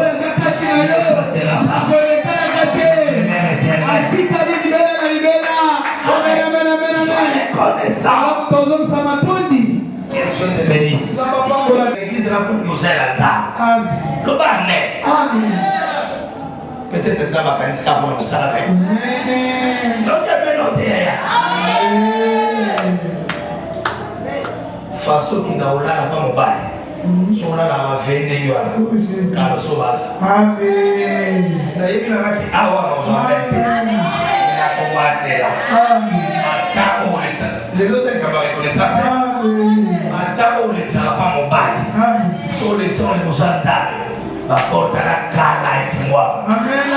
Tu passeras. Que Dieu te bénisse. L'église là pour nous aider là. Le barnet. Peut-être que ça va cancer pour nous salver. Donc il peut noter. Façon qui n'a pas mon bail. So là la vende yo ala. Kalo so ba. Amen. Na yebi na ki awa na so abete. Na ko watela. Ata o lexa. Le loze ka ba reconnaissance. Ata o lexa pa mo bali. So lexa on mo sanza. Ba porta la kala ifungwa. Amen.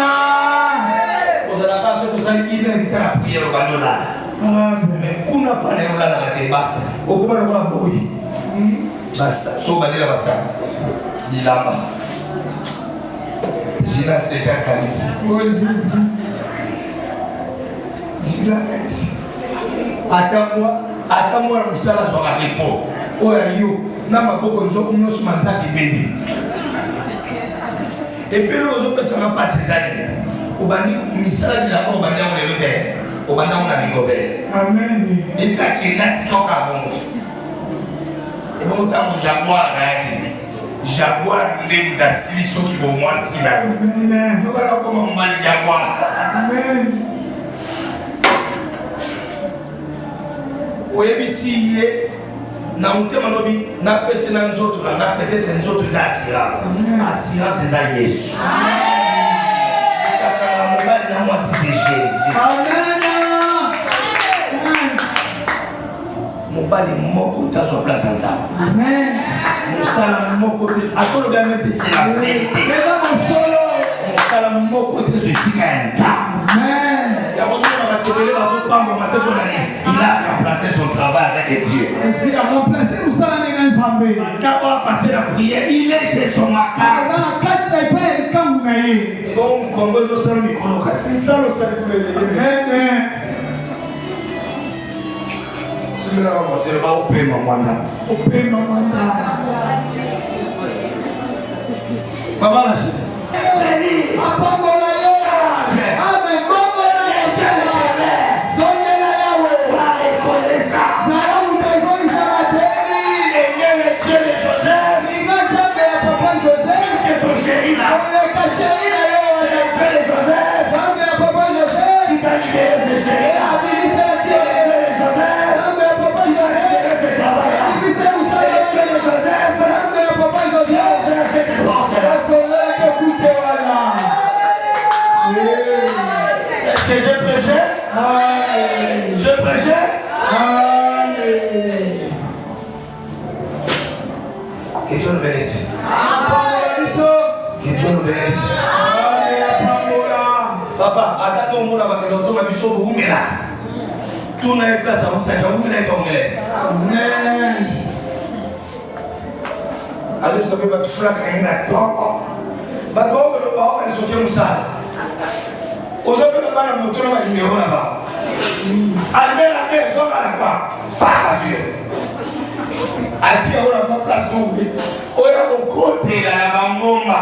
Ozala ka so kusali ile ni kana prière bandola. Mais kuna pa na yo la la te basa. Okuba na boy. So badila basa dilamba jina seka kanisa jina kanisa akamwa na musala so ka repo oya yo na maboko nyoso manzaki bebi et puis nous autres ça va passer ces années obandi misala dilamba obandi on le terre obandi on a bigobe amen et puis akinati toka bongo. Et bon, tant que Jaguar, Jaguar, les d'assis, ceux qui vont moi, si là. Nous voilà comment on va le Jaguar. Amen. Oui, mais si, na mutema lobi, na pese na nzoto, na peut-être nzoto za assurance. Assurance c'est à Jésus. Amen. Moi, c'est Jésus. Amen. Mobali moko ta sur place ensemble. Amen. Musala moko a tout le bien c'est la vérité. Musala moko te je suis quand Amen. Il a remplacé son travail avec Dieu. Il a remplacé tout ça avec un Zambé. D'avoir passé la prière, il est chez son matin. Bon, comme vous savez, Nicolas, c'est ça le salut. Amen. C'est le pas au paiement, Wanda. Au paiement, Wanda. Maman, la chérie. Est-ce que je prêchais? Je prêchais? Que Dieu nous bénisse. Que Dieu nous bénisse. Papa, attends au monde avec le tour à Bissot pour vous là. Tout n'a pas place à vous tailler, vous m'êtes comme vous l'êtes. Alors, vous savez, votre frère, quand il a toi, bah, toi, le baron, elle sautait au sale. Aujourd'hui, le baron a montré le numéro là-bas. Albert, ils sont là-bas. Pas facile. A dit, on a mon place, on a mon côté là, la bomba.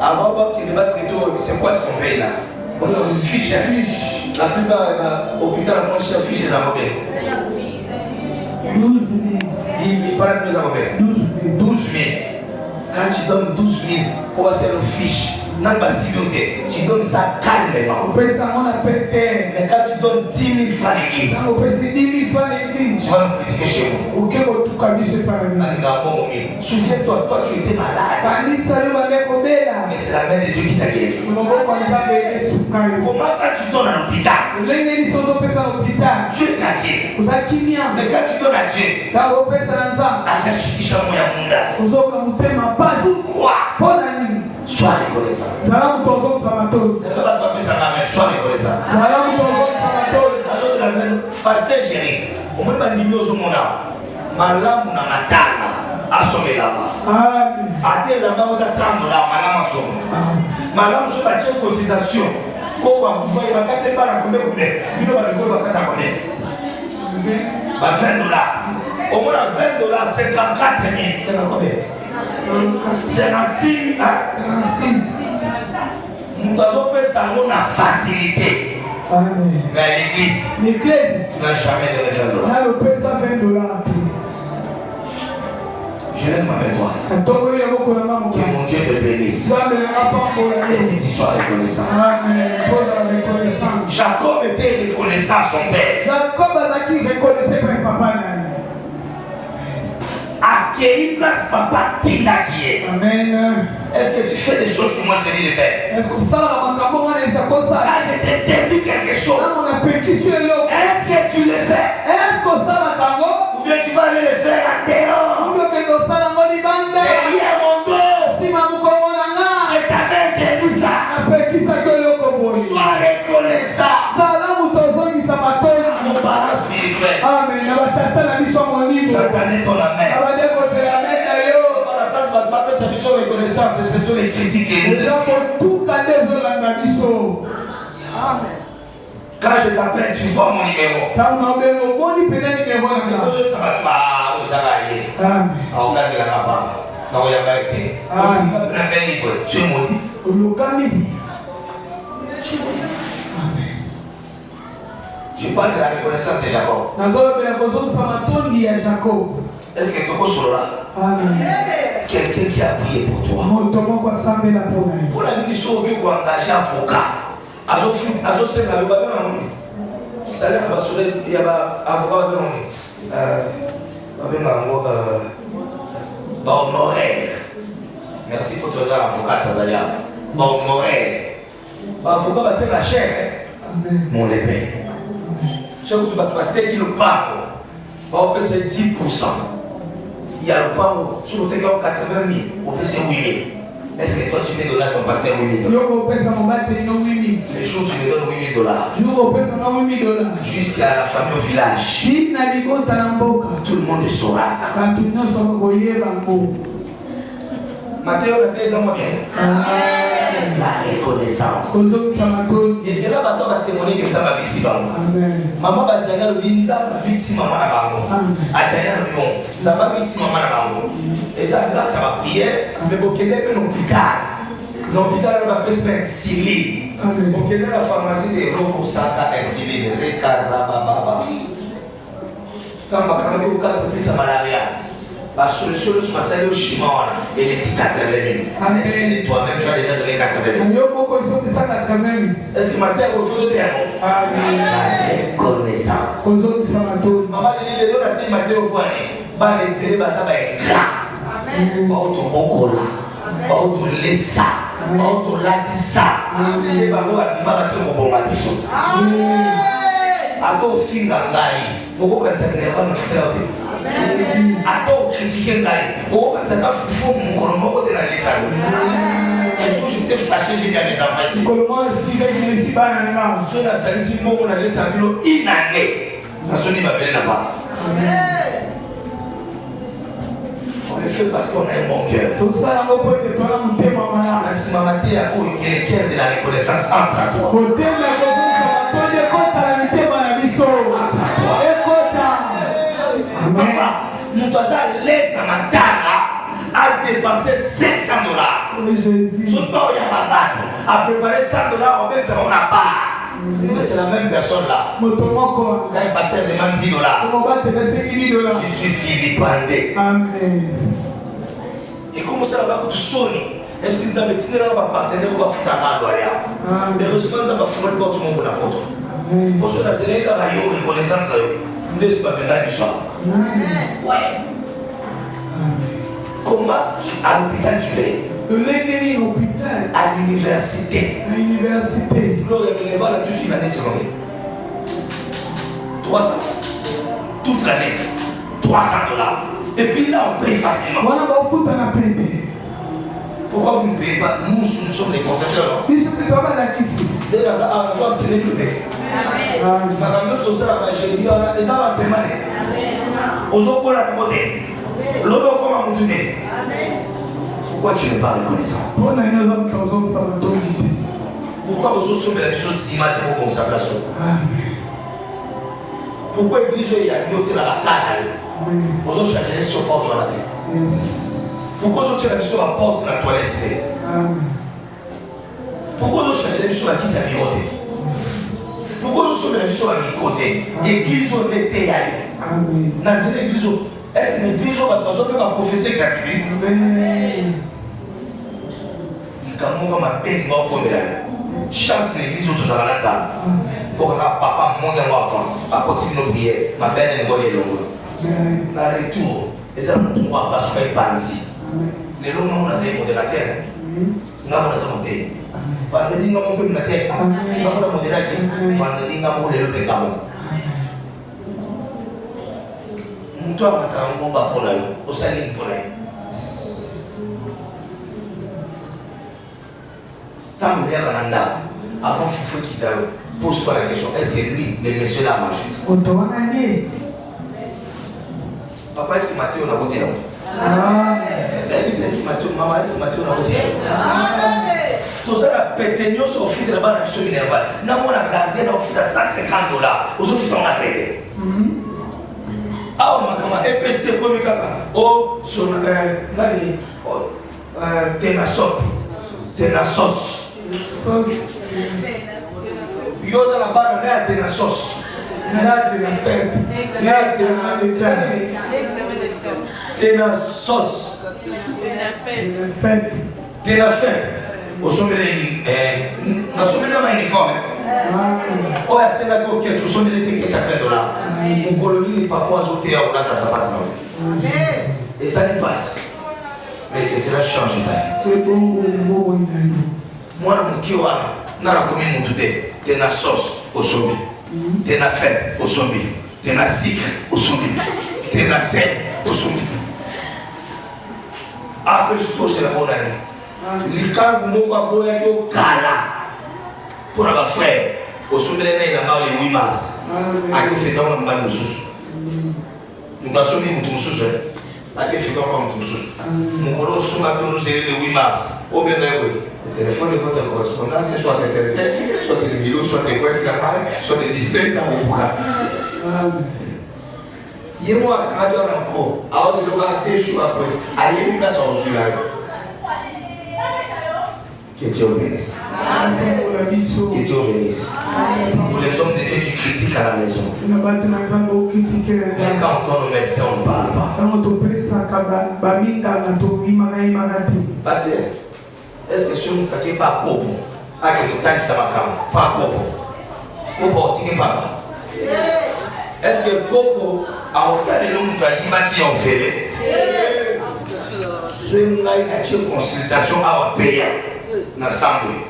Avant qu'il ne bat très tôt, c'est quoi ce qu'on paye là? On a une fiche. La plupart de l'hôpital a moins cher fiche les Amobés. 12 000. 10 000, pas la plus Amobés. 12 000. Quand tu donnes 12 000 pour passer une fiche, tu donnes ça calmement. Mais quand tu donnes 10 000 francs à l'église, tu vas me critiquer chez vous. Souviens-toi, toi tu étais malade. Mais c'est la main de Dieu qui t'a guéri. Comment quand tu donnes à l'hôpital, tu es tranquille. Mais quand tu donnes à Dieu, pourquoi? Sois reconnaissant. Sois reconnaissant. Pasteur Géry, au moins de au monde, malamu na matala asome là-bas. Ate là-bas vous attendez là, malamu asome. Malamu sur la cotisation. Quand on va vous faire bakate pas la combien combien. Bino ba ko bakata combien. Ba $20. Au moins $20, 54 000, c'est combien? C'est un signe. Nous avons fait ça à facilité. Mais à l'église, tu n'as jamais donné $20. Je lève ma main droite. Que mon Dieu te bénisse. Et que tu sois reconnaissant. Jacob était reconnaissant à son père. Accueillir place papa Tina qui est. Amen. Est-ce que tu fais des choses que moi je te dis de faire? Quand je t'interdis quelque chose, est-ce que tu le fais? Ou bien tu vas aller le faire à dehors? Derrière mon dos. Je t'avais interdit ça. Sois reconnaissant. Mon parent spirituel. J'attendais ton amen. La mission reconnaissance, ce sont les critiques et les quand je t'appelle, tu vois mon numéro. Ça va tu es maudit. Je parle de la reconnaissance de Jacob. Est-ce que tu es là? Quelqu'un qui a prié pour toi. Pour la mission, on veut engager un avocat. Merci pour ton avocat, Sazalia. Avocat va ser la chair. Mon épée. Ce que tu vas te qui le parle. On peut c'est 10%. Il y a le pain, si vous avez 80 000, on peut c'est 8 000. Est-ce que toi tu me donnes à ton pasteur $8 000? Les jours tu me donnes $8 000. Jusqu'à la famille au village. Tout le monde saura ça. Matthieu, la thèse en bien. La reconnaissance. Il y a là va témoigner que ça va vexer maman va dire le binza vexer maman na bango. Atania le bon. Ça va vexer maman na bango. Et ça grâce à ma prière, mais vous connaissez que l'hôpital. L'hôpital va presque insinuer. Vous connaissez la pharmacie de Roko Saka insinuer. Rekarababa. Quand ma camarade au 4 plus à malaria. La solution de ce passage au chimon et les 80 000. Est-ce que toi-même tu as déjà donné 80 000? Est-ce que ma terre au fond de terre? La reconnaissance. Maman dit les deux la terre ma terre au poignet. Bah les deux bah ça va être grand. Bah auto bokola. Bah auto lesa. Bah auto latissa. Et bah moi qui m'a battu au bon matin. Ako finga ngai. Oko kanisa kineva mfutela. Ako critiquer ngai. Oko kanisa ka fufu mkono moko de la lesa. Un jour j'étais fâché, j'ai dit à mes enfants ici. Je n'ai salisi moko na lesa bilo inane. Na soni m'appelait la passe. On le fait parce qu'on a un bon cœur. Merci maman Thé a pour le cœur de la reconnaissance entre toi. Papa, nous sommes à l'aise dans ma table. a dépensé $500. Son temps, il y a ma bateau. A préparé $100, on met ça, on n'a pas. Mais c'est la même personne là. Quand le pasteur demande $10, je suis vilipendé. Amen. Et comment ça va que tu sonnes? Même si nous avons dit que nous avons partenaire, nous avons fait un peu. Mais heureusement, nous avons fait un peu de temps pour la porte. Parce que nous avons fait une reconnaissance. Nous avons fait un peu de soir. Ouais. Comment à l'hôpital tu es? À l'université. Gloire et bénévole, toute une année secondaire. 300. Toute l'année. $300. Et puis là, on paye facilement. Pourquoi vous ne payez pas? Nous sommes des professeurs. Pourquoi tu n'es pas reconnaissant? Pourquoi vous sommes la mission si matérielle comme ça place? Pourquoi l'église il a mis dans la table? Vous avez cherché sur porte sur la tête. Pourquoi vous avez cherché sur la porte de la toilette? Pourquoi vous avez cherché sur la quitte à biroter? Pourquoi vous avez cherché sur la microté? L'église on était allée. Dans l'église, est-ce que l'église on va professer exactement? Quand on m'a peine mort comme elle, chance l'église où tout à ça. Pour que papa monte en avant, à continuer nos prières, ma peine est bonne et longue. Dans le retour, les hommes ne vont pas se faire par ici. Les longs moments, on a fait modérateur. On a monté. Vendredi, on a monté la tête. On a modérateur. Vendredi, on a monté le pétamo. Nous, toi, on a un bon pour la au saline pour la. Quand on vient à Nanda, avant Foufou qui t'a pose-toi la question, est-ce que lui, le monsieur l'a mangé? Papa, est-ce que Mathieu a voté? Est-ce que Mathieu, maman, est-ce que Mathieu a voté? Tout ça, la péténion sur le fit là-bas, la mission minervale. Nous avons gardé dans le fit à $150. Aux autres, on a pété. Ah, on m'a dit, EPST comme ça. Oh, son nani, Tenasos. Yoza la bana na tena sauce. Na tena fête. Na tena sauce. Tena fête. Au sommet na sommet na uniforme. Oya sema ko ke tu sommet te ke $100. Mon colonie n'est pas quoi zoter au lata sapata. Amen. Et ça ne passe. Mais que cela change ta vie. Moi, mon kiwana, dans la commune, tu as sauce au sommet, tu as fête au sommet, tu as sucre au sommet, tu as sel au sommet. Après, je suppose que c'est la bonne année. Les cas où nous avons un kala pour nos frères, au sommet, il y a le 8 mars. À qui fait on a nous nous avons sommet, nous sommes à qui fait on nous nous avons sommet, le 8 mars. Au bien, le téléphone de votre correspondance, soit le FLT, soit le vélo, soit le web, soit le display, ça vous bouge. Il y a moi qui a encore, alors c'est le gars 2 jours après, à y aller dans son jus là. Que Dieu bénisse. Que Dieu bénisse. Pour les hommes de Dieu, tu critiques à la maison. Quand on donne au médecin, on ne parle pas. Pasteur, est-ce que si on ne t'attend pas à Kopo, à que nous t'attends pas à Kopo, Kopo, tu n'es pas. Est-ce que Kopo a autant de l'homme qui ont fait? Je vais une consultation à payer dans l'assemblée.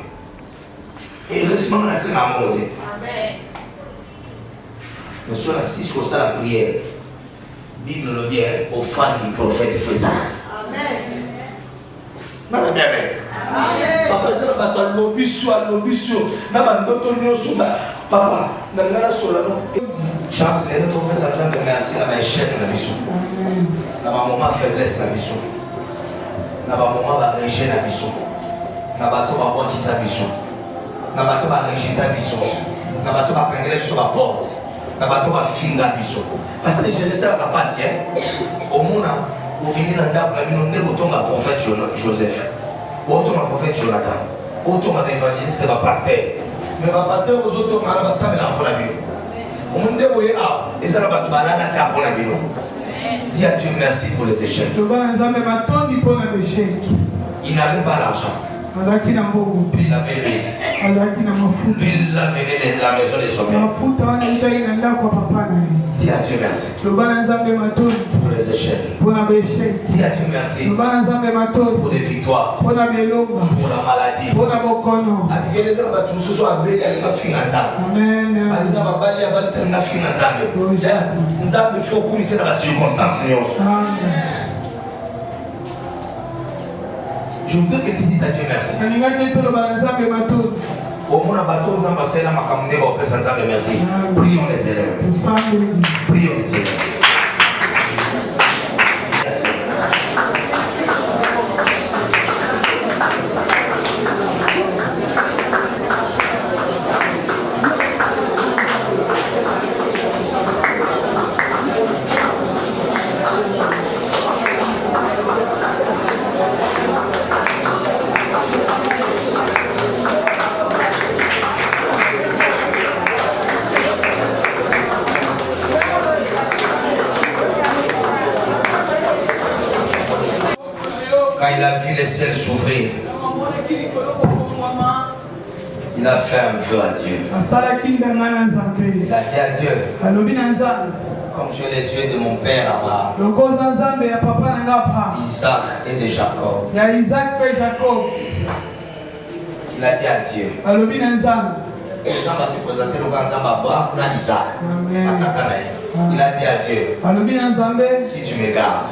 Et heureusement, on a fait ma mode. Nous sommes assis sur la prière. Bible le dit aux fans du prophète faisant. Amen. Papa, c'est le lobby sur. Papa, chance, elle ne commence à dire que merci à l'échec de la mission. La maman faiblesse de la mission. La maman va réger la mission. La bateau va voir qui sa mission. La bateau va réger la mission. La bateau va prendre sur la porte. La bateau va finir la mission. Parce que je ne sais pas passer. Au monde, prophète Joseph, autant ma prophète Jonathan, autant ma évangéliste, c'est ma pasteur. Mais ma pasteur aux autres, ma pasteur, c'est la vie. On me dit, et ça va te balader. Dis à Dieu merci pour les échecs. Il n'avait pas l'argent. Il avait lui. Lui, il a venu de la maison de son père. Dis à Dieu merci pour les échecs. Dis à Dieu merci pour les victoires, pour la maladie. Je voudrais que tu dises à Dieu merci. Merci. Prions l'Éternel. Prions le Seigneur. Il a vu les ciels s'ouvrir. Il a fait un vœu à Dieu. Il a dit à Dieu, comme tu es le Dieu de mon père Abraham, Isaac et de Jacob. Il a dit à Dieu, il a dit à Dieu, si tu me gardes,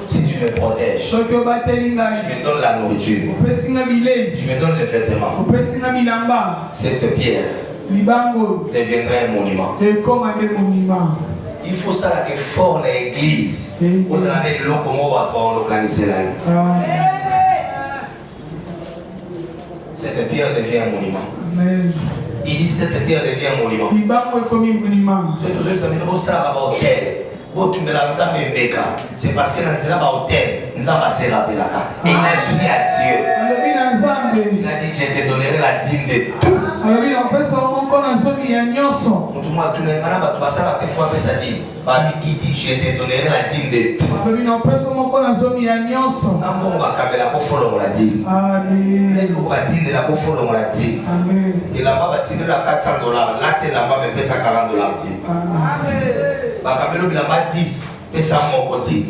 si tu me protèges, tu me donnes la nourriture, tu me donnes les vêtements, cette pierre deviendra un monument. Il faut ça que fort l'église. Vous allez localiser là. Cette pierre devient un monument. Il dit cette pierre devient un monument. C'est toujours ça, mais ça va hôtel. C'est parce que dans ce hôtel, nous avons passé la paix. Et il a dit à Dieu, il a dit, je te donnerai la dîme de tout. Il dit, je te donnerai la dîme de tout. Et là-bas, il y a $400. Là, là-bas, il paye $40. Bakabelo 10 et ça mon côté.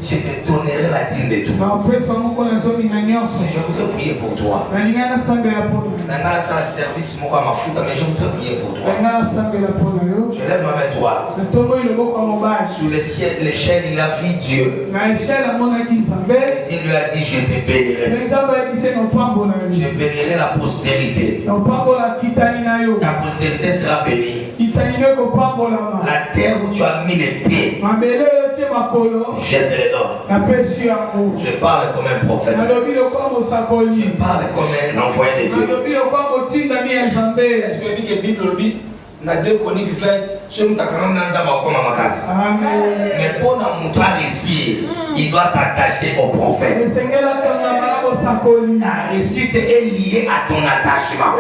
Je te donnerai la dîme de tout. Je voudrais prier pour toi. Mais je voudrais prier pour toi. Je lève ma main droite. Sous l'échelle, il a vu Dieu. Dieu lui a dit, je te bénirai. Je bénirai la postérité. Ta postérité sera bénie. La terre où tu as mis les pieds, je te les donne. Je parle comme un prophète. Je parle comme un envoyé de Dieu. Est-ce que la Bible dit dans 2 Chroniques 20, mais pour nous réussir, il doit s'attacher au prophète. Ta réussite est liée à ton attachement.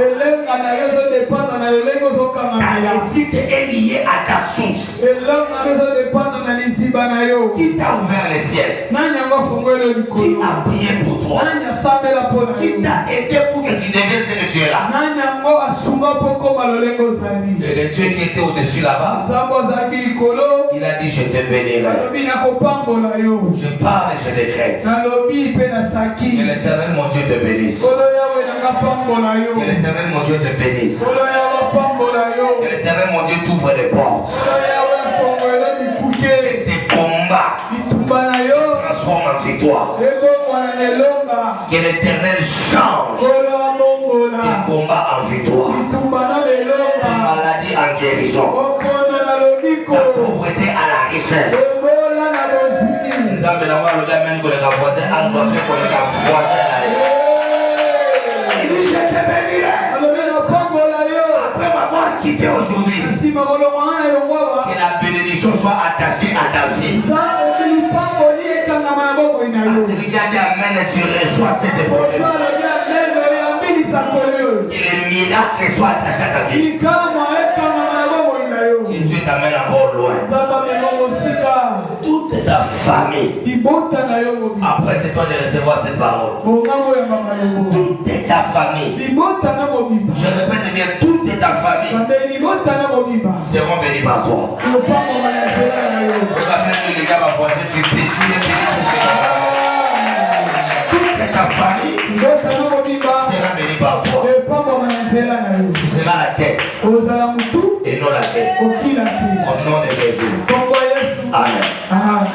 Ta réussite est liée à ta source. Qui t'a ouvert les ciels? Qui a prié pour toi? Qui t'a aidé pour que tu deviennes ce que tu es là? Et le Dieu qui était au-dessus là-bas, il a dit, je te bénirai. Je parle et je décrète. Que l'Éternel mon Dieu te bénisse. Que l'Éternel mon Dieu te bénisse. Que l'Éternel mon Dieu t'ouvre des portes. Que tes combats se transforment en victoire. Que l'Éternel change tes combats en victoire. Ta maladie en guérison. Ta pauvreté à la richesse. Nous avons le gamin pour les voisins, à soi pour les voisins. Il dit, je te bénirai. Après m'avoir quitté aujourd'hui, que la bénédiction bénédiction soit attachée à ta vie. Celui qui a dit Amen, tu reçois cette prophétie. Que les miracles soient attachés à ta vie. Que Dieu t'amène encore loin. Toute ta famille apprête-toi de recevoir cette parole. Toute ta famille. Je répète bien, toute ta famille seront bénis par toi. Les gars vont voir tu toute ta famille sera bénie par toi. Tu seras la tête et non la tête. Au nom de Jésus. Amen.